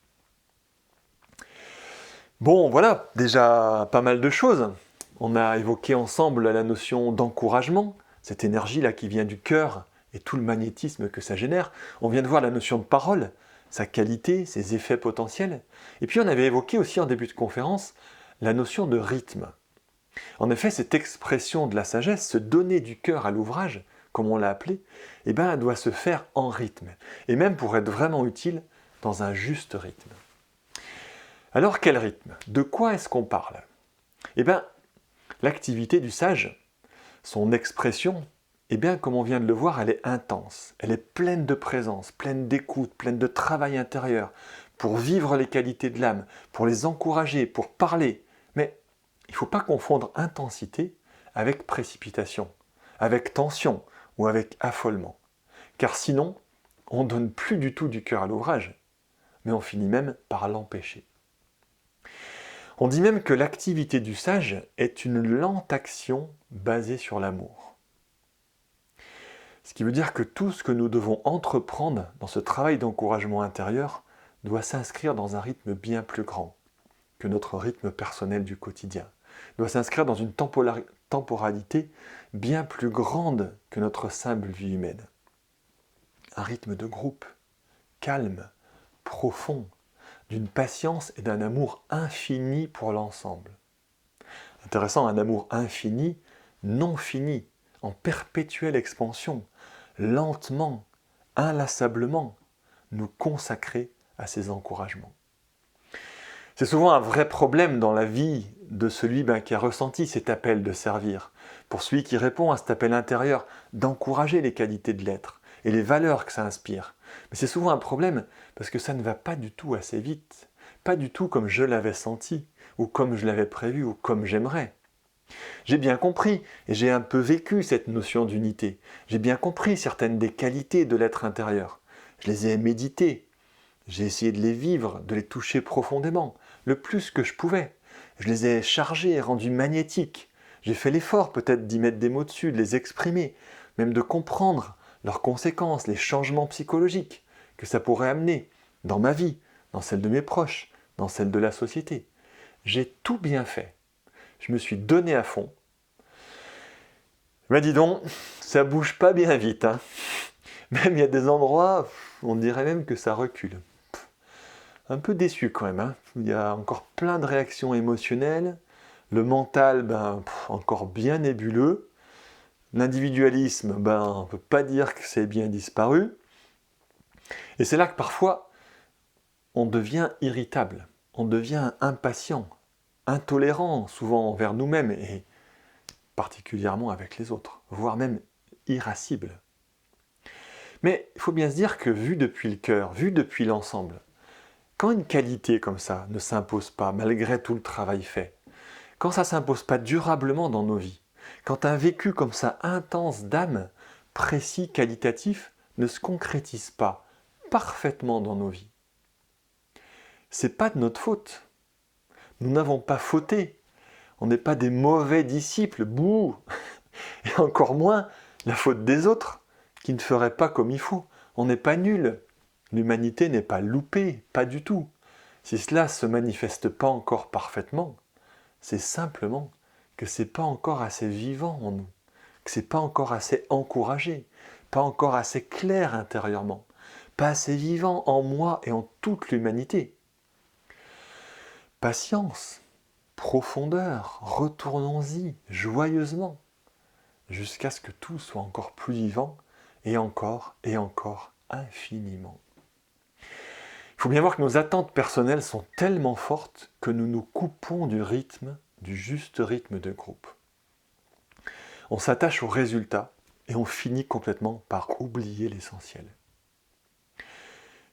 Bon, voilà, déjà pas mal de choses. On a évoqué ensemble la notion d'encouragement, cette énergie-là qui vient du cœur et tout le magnétisme que ça génère. On vient de voir la notion de parole, sa qualité, ses effets potentiels. Et puis on avait évoqué aussi en début de conférence la notion de rythme. En effet, cette expression de la sagesse, se donner du cœur à l'ouvrage, comme on l'a appelé, elle doit se faire en rythme, et même pour être vraiment utile, dans un juste rythme. Alors quel rythme? De quoi est-ce qu'on parle? L'activité du sage, son expression, comme on vient de le voir, elle est intense, elle est pleine de présence, pleine d'écoute, pleine de travail intérieur, pour vivre les qualités de l'âme, pour les encourager, pour parler. Mais il ne faut pas confondre intensité avec précipitation, avec tension ou avec affolement. Car sinon, on ne donne plus du tout du cœur à l'ouvrage, mais on finit même par l'empêcher. On dit même que l'activité du sage est une lente action basée sur l'amour. Ce qui veut dire que tout ce que nous devons entreprendre dans ce travail d'encouragement intérieur doit s'inscrire dans un rythme bien plus grand que notre rythme personnel du quotidien, doit s'inscrire dans une temporalité bien plus grande que notre simple vie humaine. Un rythme de groupe, calme, profond, d'une patience et d'un amour infini pour l'ensemble. Intéressant, un amour infini, non fini, en perpétuelle expansion, lentement, inlassablement, nous consacrer à ces encouragements. C'est souvent un vrai problème dans la vie de celui qui a ressenti cet appel de servir, pour celui qui répond à cet appel intérieur d'encourager les qualités de l'être et les valeurs que ça inspire. Mais c'est souvent un problème parce que ça ne va pas du tout assez vite, pas du tout comme je l'avais senti, ou comme je l'avais prévu, ou comme j'aimerais. J'ai bien compris, et j'ai un peu vécu cette notion d'unité. J'ai bien compris certaines des qualités de l'être intérieur. Je les ai méditées. J'ai essayé de les vivre, de les toucher profondément, le plus que je pouvais. Je les ai chargées et rendues magnétiques. J'ai fait l'effort peut-être d'y mettre des mots dessus, de les exprimer, même de comprendre leurs conséquences, les changements psychologiques que ça pourrait amener dans ma vie, dans celle de mes proches, dans celle de la société. J'ai tout bien fait. Je me suis donné à fond. Mais dis donc, ça bouge pas bien vite. Même il y a des endroits, on dirait même que ça recule. Un peu déçu quand même. Il y a encore plein de réactions émotionnelles. Le mental, encore bien nébuleux. L'individualisme, on ne peut pas dire que c'est bien disparu. Et c'est là que parfois, on devient irritable, on devient impatient, intolérant souvent envers nous-mêmes et particulièrement avec les autres, voire même irascible. Mais il faut bien se dire que vu depuis le cœur, vu depuis l'ensemble, quand une qualité comme ça ne s'impose pas malgré tout le travail fait, quand ça ne s'impose pas durablement dans nos vies, quand un vécu comme ça intense d'âme, précis, qualitatif, ne se concrétise pas parfaitement dans nos vies, c'est pas de notre faute. Nous n'avons pas fauté. On n'est pas des mauvais disciples, bouh. Et encore moins la faute des autres qui ne feraient pas comme il faut. On n'est pas nuls. L'humanité n'est pas loupée, pas du tout. Si cela ne se manifeste pas encore parfaitement, c'est simplement que c'est pas encore assez vivant en nous, que c'est pas encore assez encouragé, pas encore assez clair intérieurement, pas assez vivant en moi et en toute l'humanité. patience, profondeur, retournons-y joyeusement, jusqu'à ce que tout soit encore plus vivant, et encore infiniment. Il faut bien voir que nos attentes personnelles sont tellement fortes que nous nous coupons du rythme, du juste rythme de groupe. On s'attache au résultat et on finit complètement par oublier l'essentiel.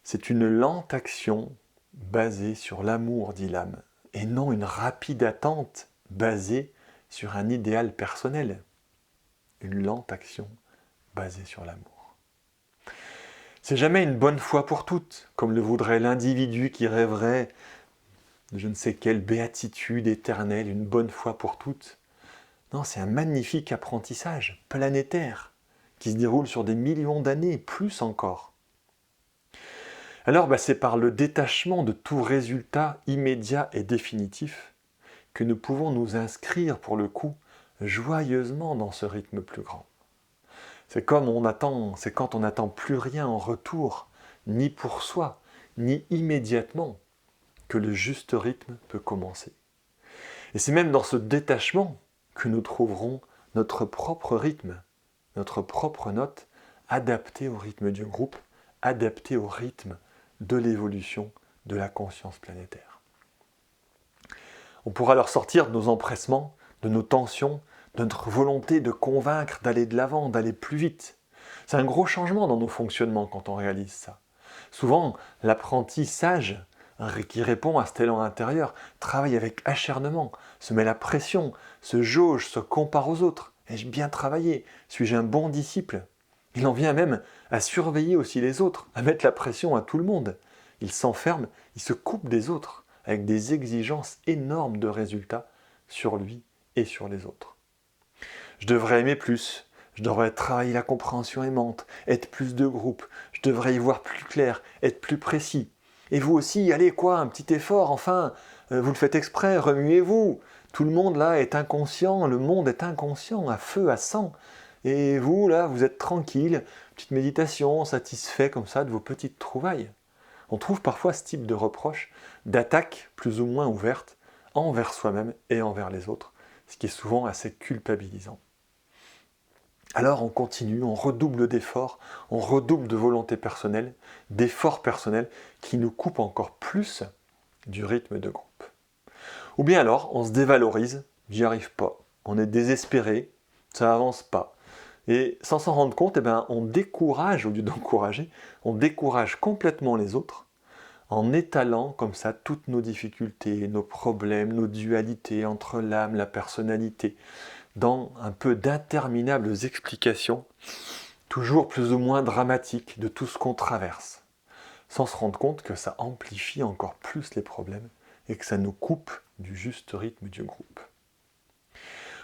C'est une lente action basée sur l'amour, dit l'âme, et non une rapide attente basée sur un idéal personnel. Une lente action basée sur l'amour. C'est jamais une bonne fois pour toutes, comme le voudrait l'individu qui rêverait de je ne sais quelle béatitude éternelle, une bonne fois pour toutes. Non, c'est un magnifique apprentissage planétaire qui se déroule sur des millions d'années, plus encore. Alors, c'est par le détachement de tout résultat immédiat et définitif que nous pouvons nous inscrire, pour le coup, joyeusement dans ce rythme plus grand. C'est quand on n'attend plus rien en retour, ni pour soi, ni immédiatement, que le juste rythme peut commencer. Et c'est même dans ce détachement que nous trouverons notre propre rythme, notre propre note, adaptée au rythme du groupe, adaptée au rythme de l'évolution de la conscience planétaire. On pourra alors sortir de nos empressements, de nos tensions, de notre volonté de convaincre, d'aller de l'avant, d'aller plus vite. C'est un gros changement dans nos fonctionnements quand on réalise ça. Souvent, l'apprenti sage, qui répond à cet élan intérieur, travaille avec acharnement, se met la pression, se jauge, se compare aux autres. Ai-je bien travaillé? Suis-je un bon disciple? Il en vient même à surveiller aussi les autres, à mettre la pression à tout le monde. Il s'enferme, il se coupe des autres, avec des exigences énormes de résultats sur lui et sur les autres. Je devrais aimer plus, je devrais travailler la compréhension aimante, être plus de groupe, je devrais y voir plus clair, être plus précis. Et vous aussi, allez un petit effort, enfin, vous le faites exprès, remuez-vous. Tout le monde là est inconscient, le monde est inconscient, à feu, à sang. Et vous là, vous êtes tranquille, petite méditation, satisfait comme ça de vos petites trouvailles. On trouve parfois ce type de reproche, d'attaque plus ou moins ouverte, envers soi-même et envers les autres, ce qui est souvent assez culpabilisant. Alors on continue, on redouble d'efforts, on redouble de volonté personnelle, d'efforts personnels qui nous coupent encore plus du rythme de groupe. Ou bien alors on se dévalorise, j'y arrive pas, on est désespéré, ça avance pas. Et sans s'en rendre compte, on décourage, au lieu d'encourager, on décourage complètement les autres en étalant comme ça toutes nos difficultés, nos problèmes, nos dualités entre l'âme, la personnalité, dans un peu d'interminables explications, toujours plus ou moins dramatiques de tout ce qu'on traverse, sans se rendre compte que ça amplifie encore plus les problèmes et que ça nous coupe du juste rythme du groupe.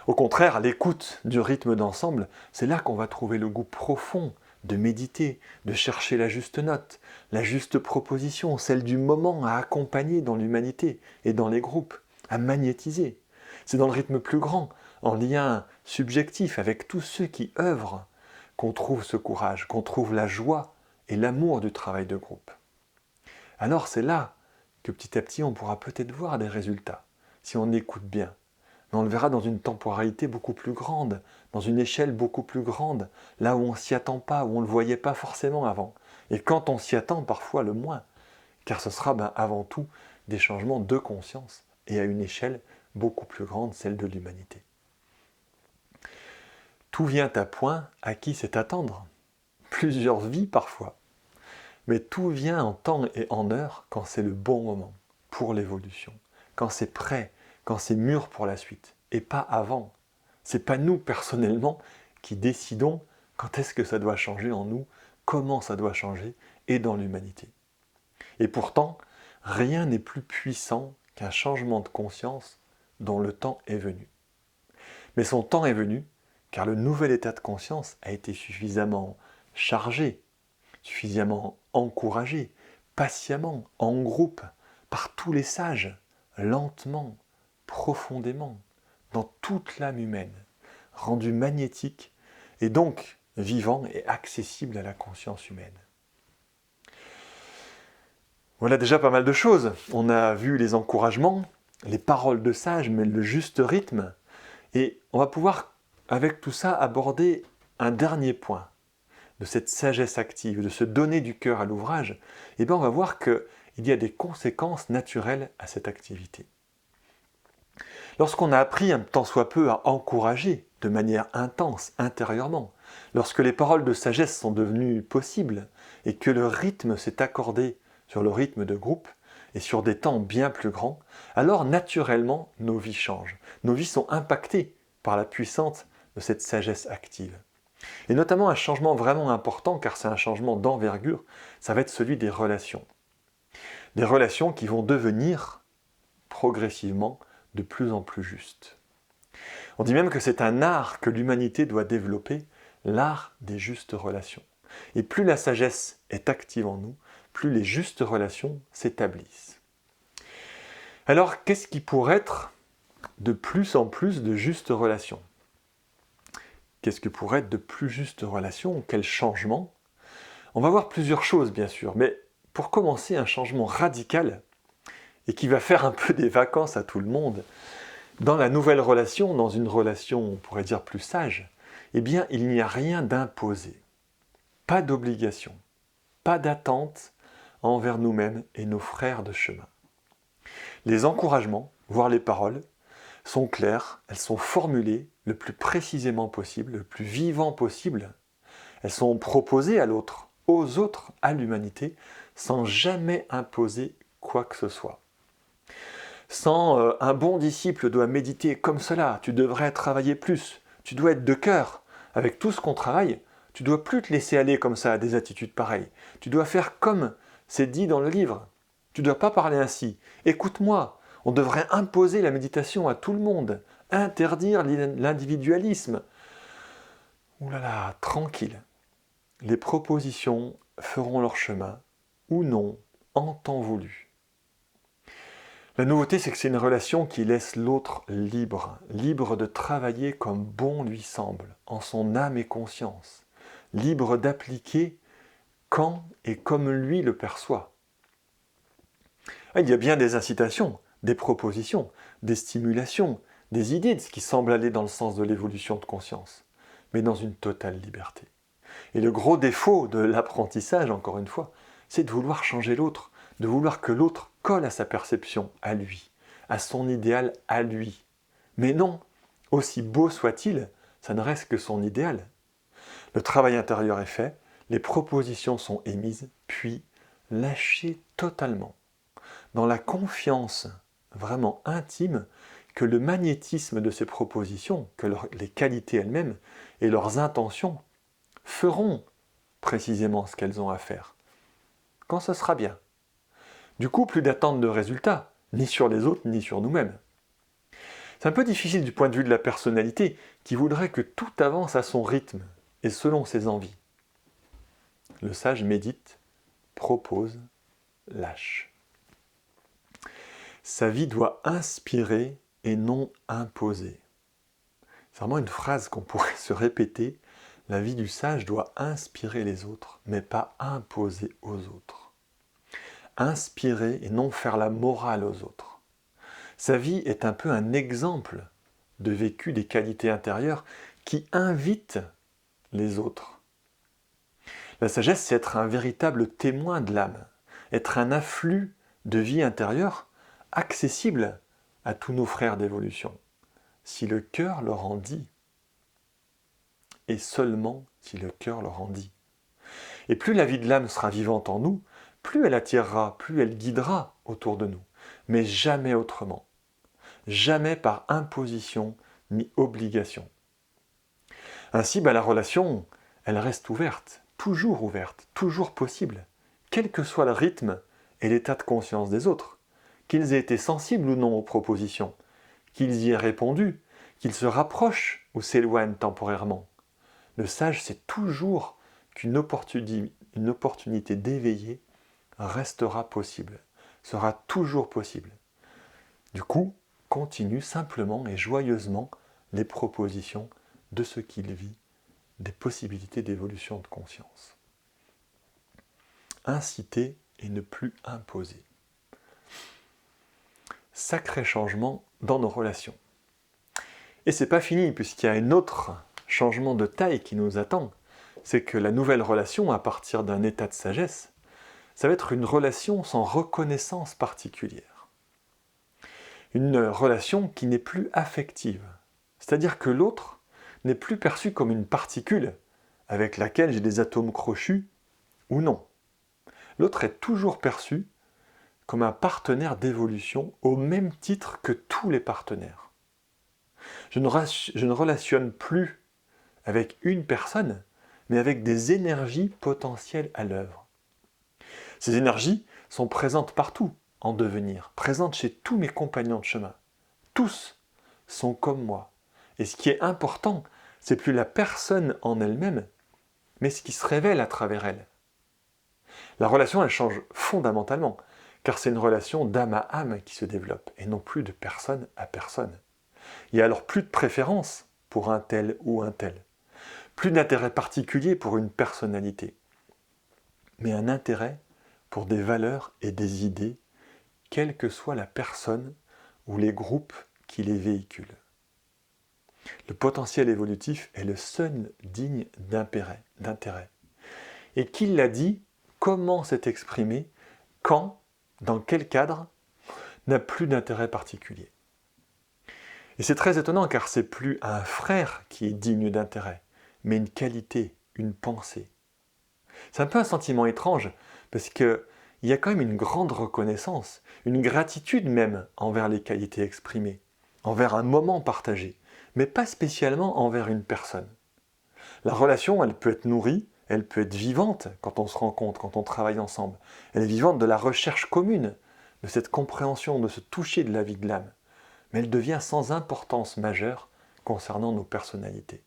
Au contraire, l'écoute du rythme d'ensemble, c'est là qu'on va trouver le goût profond de méditer, de chercher la juste note, la juste proposition, celle du moment à accompagner dans l'humanité et dans les groupes, à magnétiser. C'est dans le rythme plus grand, en lien subjectif avec tous ceux qui œuvrent, qu'on trouve ce courage, qu'on trouve la joie et l'amour du travail de groupe. Alors c'est là que petit à petit on pourra peut-être voir des résultats, si on écoute bien. Mais on le verra dans une temporalité beaucoup plus grande, dans une échelle beaucoup plus grande, là où on ne s'y attend pas, où on ne le voyait pas forcément avant. Et quand on s'y attend, parfois le moins, car ce sera avant tout des changements de conscience et à une échelle beaucoup plus grande, celle de l'humanité. Tout vient à point à qui sait attendre, plusieurs vies parfois, mais tout vient en temps et en heure quand c'est le bon moment pour l'évolution, quand c'est prêt, quand c'est mûr pour la suite, et pas avant. C'est pas nous personnellement qui décidons quand est-ce que ça doit changer en nous, comment ça doit changer, et dans l'humanité. Et pourtant, rien n'est plus puissant qu'un changement de conscience dont le temps est venu. Mais son temps est venu car le nouvel état de conscience a été suffisamment chargé, suffisamment encouragé, patiemment, en groupe, par tous les sages, lentement, profondément, dans toute l'âme humaine, rendu magnétique et donc vivant et accessible à la conscience humaine. Voilà déjà pas mal de choses. On a vu les encouragements, les paroles de sage, mais le juste rythme. Et on va pouvoir, avec tout ça, aborder un dernier point de cette sagesse active, de se donner du cœur à l'ouvrage. Et bien on va voir qu'il y a des conséquences naturelles à cette activité. Lorsqu'on a appris un tant soit peu à encourager de manière intense, intérieurement, lorsque les paroles de sagesse sont devenues possibles et que le rythme s'est accordé sur le rythme de groupe et sur des temps bien plus grands, alors naturellement nos vies changent. Nos vies sont impactées par la puissance de cette sagesse active. Et notamment un changement vraiment important, car c'est un changement d'envergure, ça va être celui des relations. Des relations qui vont devenir progressivement de plus en plus justes. On dit même que c'est un art que l'humanité doit développer, l'art des justes relations. Et plus la sagesse est active en nous, plus les justes relations s'établissent. Alors, qu'est-ce qui pourrait être de plus en plus de justes relations? Qu'est-ce que pourrait être de plus justes relations? Quel changement? On va voir plusieurs choses, bien sûr, mais pour commencer, un changement radical et qui va faire un peu des vacances à tout le monde, dans la nouvelle relation, dans une relation, on pourrait dire plus sage, eh bien, il n'y a rien d'imposé, pas d'obligation, pas d'attente envers nous-mêmes et nos frères de chemin. Les encouragements, voire les paroles, sont claires, elles sont formulées le plus précisément possible, le plus vivant possible. Elles sont proposées à l'autre, aux autres, à l'humanité, sans jamais imposer quoi que ce soit. Sans un bon disciple doit méditer comme cela, tu devrais travailler plus, tu dois être de cœur. Avec tout ce qu'on travaille, tu dois plus te laisser aller comme ça à des attitudes pareilles. Tu dois faire comme c'est dit dans le livre. Tu ne dois pas parler ainsi. Écoute-moi, on devrait imposer la méditation à tout le monde, interdire l'individualisme. Ouh là là, tranquille. Les propositions feront leur chemin, ou non, en temps voulu. La nouveauté, c'est que c'est une relation qui laisse l'autre libre, libre de travailler comme bon lui semble, en son âme et conscience, libre d'appliquer quand et comme lui le perçoit. Il y a bien des incitations, des propositions, des stimulations, des idées qui semblent aller dans le sens de l'évolution de conscience, mais dans une totale liberté. Et le gros défaut de l'apprentissage, encore une fois, c'est de vouloir changer l'autre, de vouloir que l'autre colle à sa perception, à lui, à son idéal, à lui. Mais non, aussi beau soit-il, ça ne reste que son idéal. Le travail intérieur est fait, les propositions sont émises, puis lâchées totalement, dans la confiance vraiment intime que le magnétisme de ces propositions, que les qualités elles-mêmes et leurs intentions feront précisément ce qu'elles ont à faire, quand ce sera bien. Du coup, plus d'attente de résultats, ni sur les autres, ni sur nous-mêmes. C'est un peu difficile du point de vue de la personnalité, qui voudrait que tout avance à son rythme et selon ses envies. Le sage médite, propose, lâche. Sa vie doit inspirer et non imposer. C'est vraiment une phrase qu'on pourrait se répéter. La vie du sage doit inspirer les autres, mais pas imposer aux autres. Inspirer et non faire la morale aux autres. Sa vie est un peu un exemple de vécu des qualités intérieures qui invitent les autres. La sagesse, c'est être un véritable témoin de l'âme, être un afflux de vie intérieure accessible à tous nos frères d'évolution, si le cœur leur en dit, et seulement si le cœur leur en dit. Et plus la vie de l'âme sera vivante en nous, plus elle attirera, plus elle guidera autour de nous, mais jamais autrement, jamais par imposition ni obligation. Ainsi, la relation, elle reste ouverte, toujours possible, quel que soit le rythme et l'état de conscience des autres, qu'ils aient été sensibles ou non aux propositions, qu'ils y aient répondu, qu'ils se rapprochent ou s'éloignent temporairement. Le sage sait toujours qu'une opportunité d'éveiller restera possible, sera toujours possible. Du coup, continue simplement et joyeusement les propositions de ce qu'il vit, des possibilités d'évolution de conscience. Inciter et ne plus imposer. sacré changement dans nos relations. Et c'est pas fini, puisqu'il y a un autre changement de taille qui nous attend. C'est que la nouvelle relation, à partir d'un état de sagesse, ça va être une relation sans reconnaissance particulière. Une relation qui n'est plus affective. C'est-à-dire que l'autre n'est plus perçu comme une particule avec laquelle j'ai des atomes crochus ou non. L'autre est toujours perçu comme un partenaire d'évolution au même titre que tous les partenaires. Je ne relationne plus avec une personne, mais avec des énergies potentielles à l'œuvre. Ces énergies sont présentes partout en devenir, présentes chez tous mes compagnons de chemin. Tous sont comme moi. Et ce qui est important, c'est plus la personne en elle-même, mais ce qui se révèle à travers elle. La relation, elle change fondamentalement, car c'est une relation d'âme à âme qui se développe, et non plus de personne à personne. Il n'y a alors plus de préférence pour un tel ou un tel, plus d'intérêt particulier pour une personnalité, mais un intérêt pour des valeurs et des idées, quelle que soit la personne ou les groupes qui les véhiculent. Le potentiel évolutif est le seul digne d'intérêt. Et qui l'a dit, comment s'est exprimé, quand, dans quel cadre, n'a plus d'intérêt particulier. Et c'est très étonnant car c'est plus un frère qui est digne d'intérêt, mais une qualité, une pensée. C'est un peu un sentiment étrange parce qu'il y a quand même une grande reconnaissance, une gratitude même envers les qualités exprimées, envers un moment partagé, mais pas spécialement envers une personne. La relation, elle peut être nourrie, elle peut être vivante quand on se rencontre, quand on travaille ensemble. Elle est vivante de la recherche commune, de cette compréhension, de ce toucher de la vie de l'âme. Mais elle devient sans importance majeure concernant nos personnalités.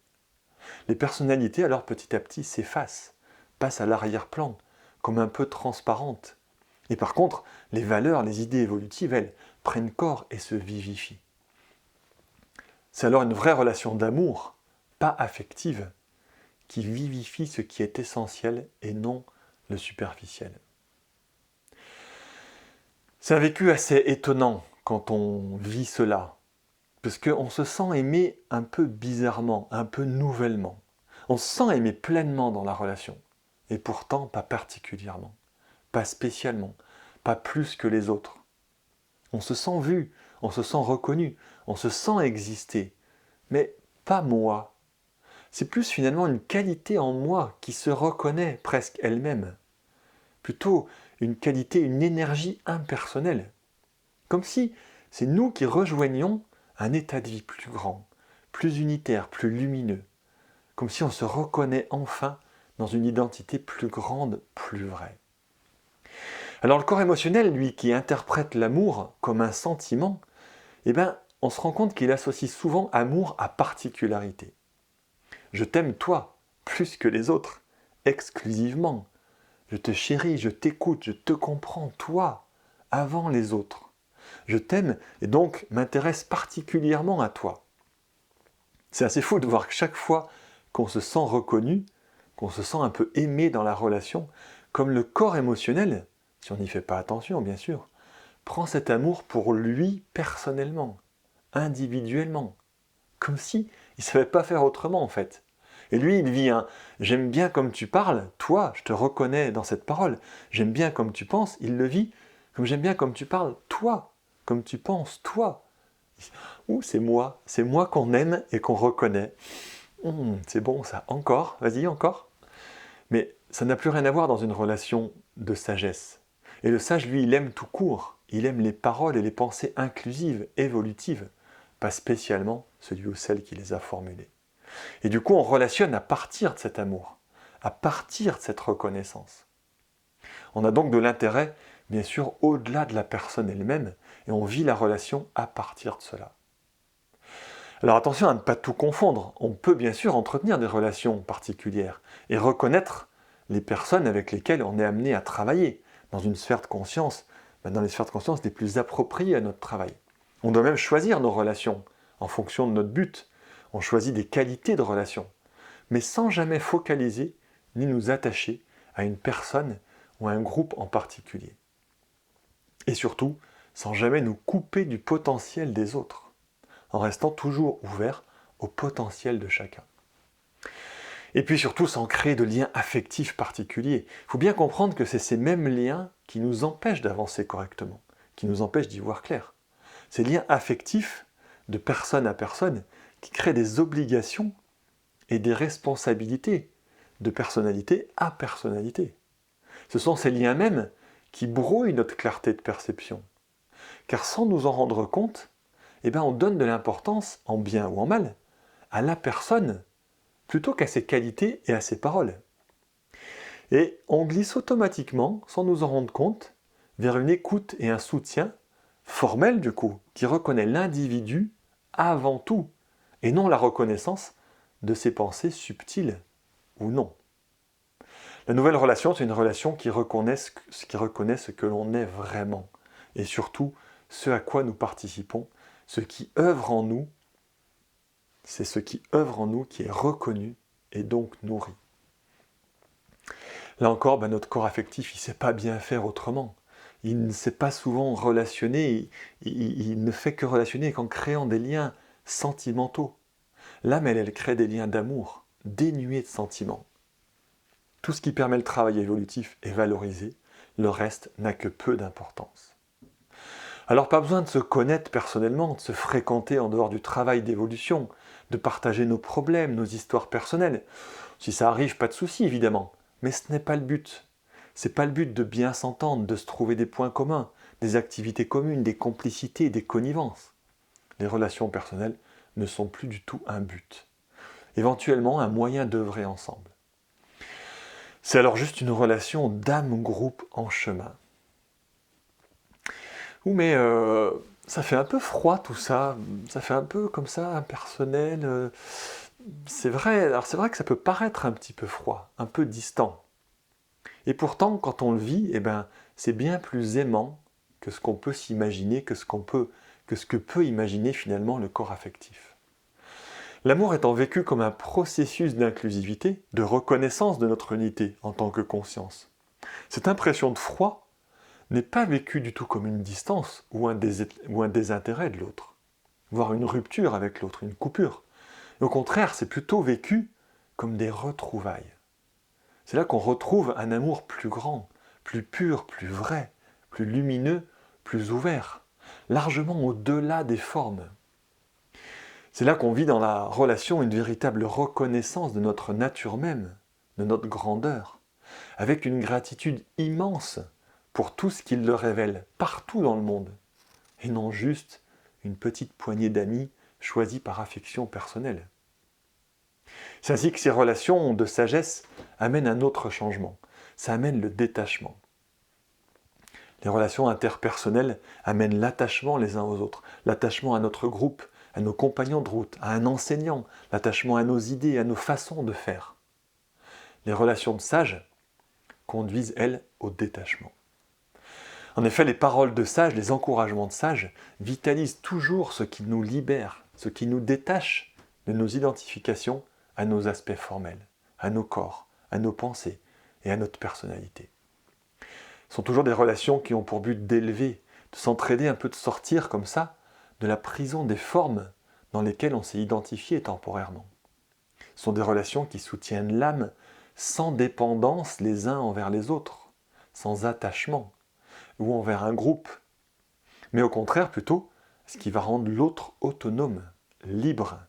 Les personnalités, alors petit à petit, s'effacent, passent à l'arrière-plan, comme un peu transparentes. Et par contre, les valeurs, les idées évolutives, elles, prennent corps et se vivifient. C'est alors une vraie relation d'amour, pas affective, qui vivifie ce qui est essentiel et non le superficiel. C'est un vécu assez étonnant quand on vit cela, parce qu'on se sent aimé un peu bizarrement, un peu nouvellement. On se sent aimé pleinement dans la relation, et pourtant pas particulièrement, pas spécialement, pas plus que les autres. On se sent vu, on se sent reconnu, on se sent exister, mais pas moi. C'est plus finalement une qualité en moi qui se reconnaît presque elle-même. Plutôt une qualité, une énergie impersonnelle. Comme si c'est nous qui rejoignions un état de vie plus grand, plus unitaire, plus lumineux. Comme si on se reconnaît enfin dans une identité plus grande, plus vraie. Alors le corps émotionnel, lui, qui interprète l'amour comme un sentiment, on se rend compte qu'il associe souvent amour à particularité. Je t'aime toi, plus que les autres, exclusivement. Je te chéris, je t'écoute, je te comprends, toi, avant les autres. Je t'aime et donc m'intéresse particulièrement à toi. C'est assez fou de voir que chaque fois qu'on se sent reconnu, qu'on se sent un peu aimé dans la relation, comme le corps émotionnel, si on n'y fait pas attention bien sûr, prend cet amour pour lui personnellement, individuellement, comme si il ne savait pas faire autrement en fait. Et lui, il vit un « j'aime bien comme tu parles, toi, je te reconnais dans cette parole, j'aime bien comme tu penses », il le vit comme « j'aime bien comme tu parles, toi, comme tu penses, toi ». Ouh, c'est moi qu'on aime et qu'on reconnaît. C'est bon ça, encore, vas-y, encore. Mais ça n'a plus rien à voir dans une relation de sagesse. Et le sage, lui, il aime tout court, il aime les paroles et les pensées inclusives, évolutives, pas spécialement celui ou celle qui les a formulées. Et du coup, on relationne à partir de cet amour, à partir de cette reconnaissance. On a donc de l'intérêt, bien sûr, au-delà de la personne elle-même, et on vit la relation à partir de cela. Alors attention à ne pas tout confondre. On peut bien sûr entretenir des relations particulières et reconnaître les personnes avec lesquelles on est amené à travailler dans une sphère de conscience, dans les sphères de conscience les plus appropriées à notre travail. On doit même choisir nos relations en fonction de notre but. On choisit des qualités de relation, mais sans jamais focaliser ni nous attacher à une personne ou à un groupe en particulier. Et surtout, sans jamais nous couper du potentiel des autres, en restant toujours ouverts au potentiel de chacun. Et puis surtout sans créer de liens affectifs particuliers. Il faut bien comprendre que c'est ces mêmes liens qui nous empêchent d'avancer correctement, qui nous empêchent d'y voir clair. Ces liens affectifs, de personne à personne, qui créent des obligations et des responsabilités de personnalité à personnalité. Ce sont ces liens mêmes qui brouillent notre clarté de perception. Car sans nous en rendre compte, on donne de l'importance, en bien ou en mal, à la personne plutôt qu'à ses qualités et à ses paroles. Et on glisse automatiquement, sans nous en rendre compte, vers une écoute et un soutien formel du coup, qui reconnaît l'individu avant tout, et non la reconnaissance de ses pensées subtiles ou non. La nouvelle relation, c'est une relation qui reconnaît ce que l'on est vraiment, et surtout ce à quoi nous participons, ce qui œuvre en nous. C'est ce qui œuvre en nous qui est reconnu et donc nourri. Là encore, notre corps affectif, il ne sait pas bien faire autrement. Il ne sait pas souvent relationner, il ne fait que relationner qu'en créant des liens sentimentaux. L'âme, elle crée des liens d'amour, dénués de sentiments. Tout ce qui permet le travail évolutif est valorisé, le reste n'a que peu d'importance. Alors pas besoin de se connaître personnellement, de se fréquenter en dehors du travail d'évolution, de partager nos problèmes, nos histoires personnelles. Si ça arrive, pas de souci évidemment, mais ce n'est pas le but. C'est pas le but de bien s'entendre, de se trouver des points communs, des activités communes, des complicités, des connivences. Les relations personnelles ne sont plus du tout un but. Éventuellement un moyen d'œuvrer ensemble. C'est alors juste une relation d'âme-groupe en chemin. Mais ça fait un peu froid tout ça, ça fait un peu comme ça, impersonnel. C'est vrai que ça peut paraître un petit peu froid, un peu distant. Et pourtant, quand on le vit, c'est bien plus aimant que ce qu'on peut s'imaginer, que ce que peut imaginer finalement le corps affectif. L'amour étant vécu comme un processus d'inclusivité, de reconnaissance de notre unité en tant que conscience. Cette impression de froid n'est pas vécue du tout comme une distance ou un désintérêt de l'autre, voire une rupture avec l'autre, une coupure. Et au contraire, c'est plutôt vécu comme des retrouvailles. C'est là qu'on retrouve un amour plus grand, plus pur, plus vrai, plus lumineux, plus ouvert, largement au-delà des formes. C'est là qu'on vit dans la relation une véritable reconnaissance de notre nature même, de notre grandeur, avec une gratitude immense pour tout ce qu'il le révèle partout dans le monde, et non juste une petite poignée d'amis choisis par affection personnelle. C'est ainsi que ces relations de sagesse amènent un autre changement, ça amène le détachement. Les relations interpersonnelles amènent l'attachement les uns aux autres, l'attachement à notre groupe, à nos compagnons de route, à un enseignant, l'attachement à nos idées, à nos façons de faire. Les relations de sages conduisent, elles, au détachement. En effet, les paroles de sages, les encouragements de sages vitalisent toujours ce qui nous libère, ce qui nous détache de nos identifications à nos aspects formels, à nos corps, à nos pensées et à notre personnalité. Ce sont toujours des relations qui ont pour but d'élever, de s'entraider un peu, de sortir comme ça de la prison des formes dans lesquelles on s'est identifié temporairement. Ce sont des relations qui soutiennent l'âme sans dépendance les uns envers les autres, sans attachement, ou envers un groupe, mais au contraire plutôt ce qui va rendre l'autre autonome, libre,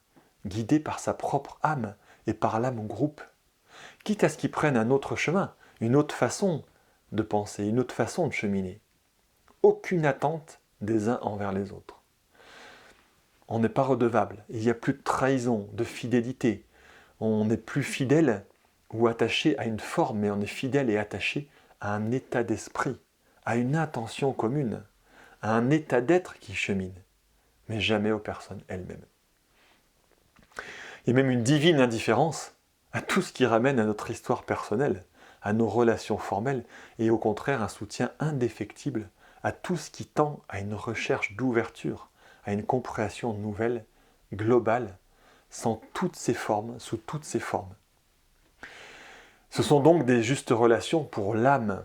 guidé par sa propre âme et par l'âme au groupe, quitte à ce qu'il prenne un autre chemin, une autre façon de penser, une autre façon de cheminer. Aucune attente des uns envers les autres. On n'est pas redevable, il n'y a plus de trahison, de fidélité. On n'est plus fidèle ou attaché à une forme, mais on est fidèle et attaché à un état d'esprit, à une intention commune, à un état d'être qui chemine, mais jamais aux personnes elles-mêmes. Il y a même une divine indifférence à tout ce qui ramène à notre histoire personnelle, à nos relations formelles, et au contraire un soutien indéfectible à tout ce qui tend à une recherche d'ouverture, à une compréhension nouvelle, globale, sous toutes ses formes. Ce sont donc des justes relations pour l'âme,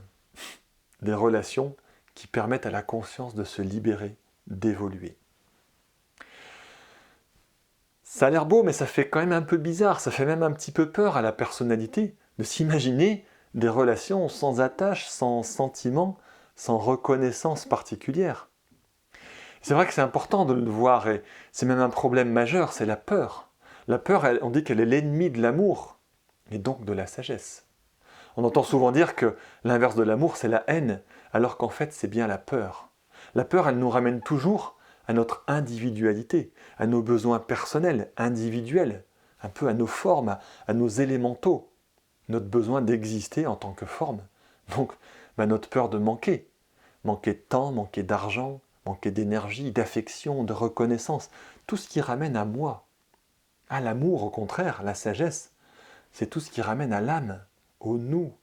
des relations qui permettent à la conscience de se libérer, d'évoluer. Ça a l'air beau, mais ça fait quand même un peu bizarre, ça fait même un petit peu peur à la personnalité de s'imaginer des relations sans attache, sans sentiment, sans reconnaissance particulière. C'est vrai que c'est important de le voir, et c'est même un problème majeur, c'est la peur. La peur, on dit qu'elle est l'ennemi de l'amour, et donc de la sagesse. On entend souvent dire que l'inverse de l'amour, c'est la haine, alors qu'en fait, c'est bien la peur. La peur, elle nous ramène toujours à notre individualité, à nos besoins personnels, individuels, un peu à nos formes, à nos élémentaux, notre besoin d'exister en tant que forme. Donc, notre peur de manquer de temps, manquer d'argent, manquer d'énergie, d'affection, de reconnaissance, tout ce qui ramène à moi. À l'amour, au contraire, la sagesse, c'est tout ce qui ramène à l'âme, au nous,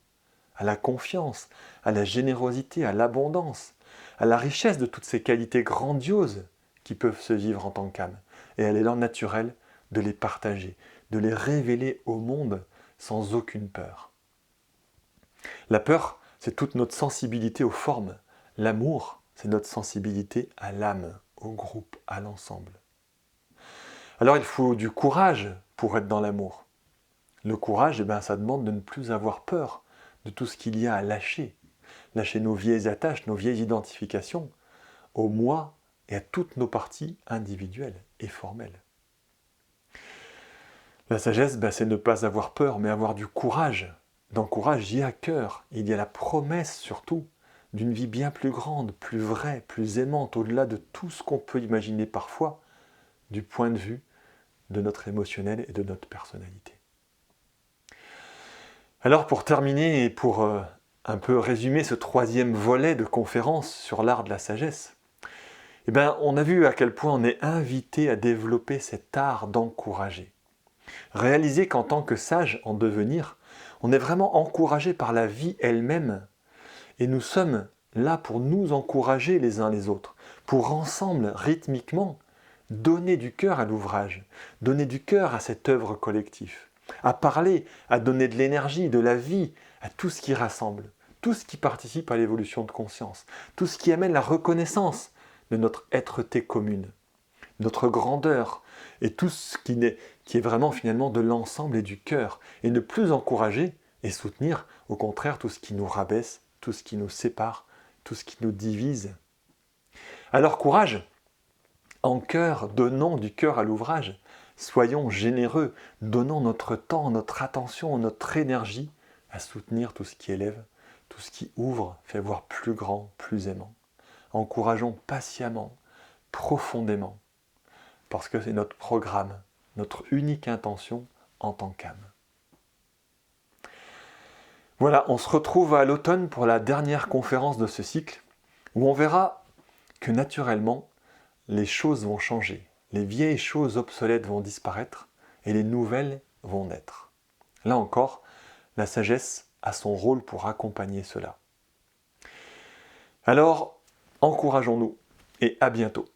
à la confiance, à la générosité, à l'abondance, à la richesse de toutes ces qualités grandioses qui peuvent se vivre en tant qu'âme. Et à l'élan naturel de les partager, de les révéler au monde sans aucune peur. La peur, c'est toute notre sensibilité aux formes. L'amour, c'est notre sensibilité à l'âme, au groupe, à l'ensemble. Alors il faut du courage pour être dans l'amour. Le courage, ça demande de ne plus avoir peur de tout ce qu'il y a à lâcher. Lâcher nos vieilles attaches, nos vieilles identifications, au moi et à toutes nos parties individuelles et formelles. La sagesse, c'est ne pas avoir peur, mais avoir du courage. Dans le courage, il y a cœur, il y a la promesse surtout d'une vie bien plus grande, plus vraie, plus aimante, au-delà de tout ce qu'on peut imaginer parfois, du point de vue de notre émotionnel et de notre personnalité. Alors pour terminer et pour un peu résumer ce troisième volet de conférence sur l'art de la sagesse, on a vu à quel point on est invité à développer cet art d'encourager. Réaliser qu'en tant que sage en devenir, on est vraiment encouragé par la vie elle-même. Et nous sommes là pour nous encourager les uns les autres, pour ensemble, rythmiquement, donner du cœur à l'ouvrage, donner du cœur à cette œuvre collective, à parler, à donner de l'énergie, de la vie, à tout ce qui rassemble, tout ce qui participe à l'évolution de conscience, tout ce qui amène la reconnaissance de notre êtreté commune, notre grandeur, et tout ce qui est vraiment finalement de l'ensemble et du cœur, et ne plus encourager et soutenir, au contraire, tout ce qui nous rabaisse, tout ce qui nous sépare, tout ce qui nous divise. Alors courage, en cœur, donnons du cœur à l'ouvrage, soyons généreux, donnons notre temps, notre attention, notre énergie à soutenir tout ce qui élève, tout ce qui ouvre, fait voir plus grand, plus aimant. Encourageons patiemment, profondément, parce que c'est notre programme, notre unique intention en tant qu'âme. Voilà, on se retrouve à l'automne pour la dernière conférence de ce cycle, où on verra que naturellement, les choses vont changer. Les vieilles choses obsolètes vont disparaître et les nouvelles vont naître. Là encore, la sagesse a son rôle pour accompagner cela. Alors, encourageons-nous et à bientôt.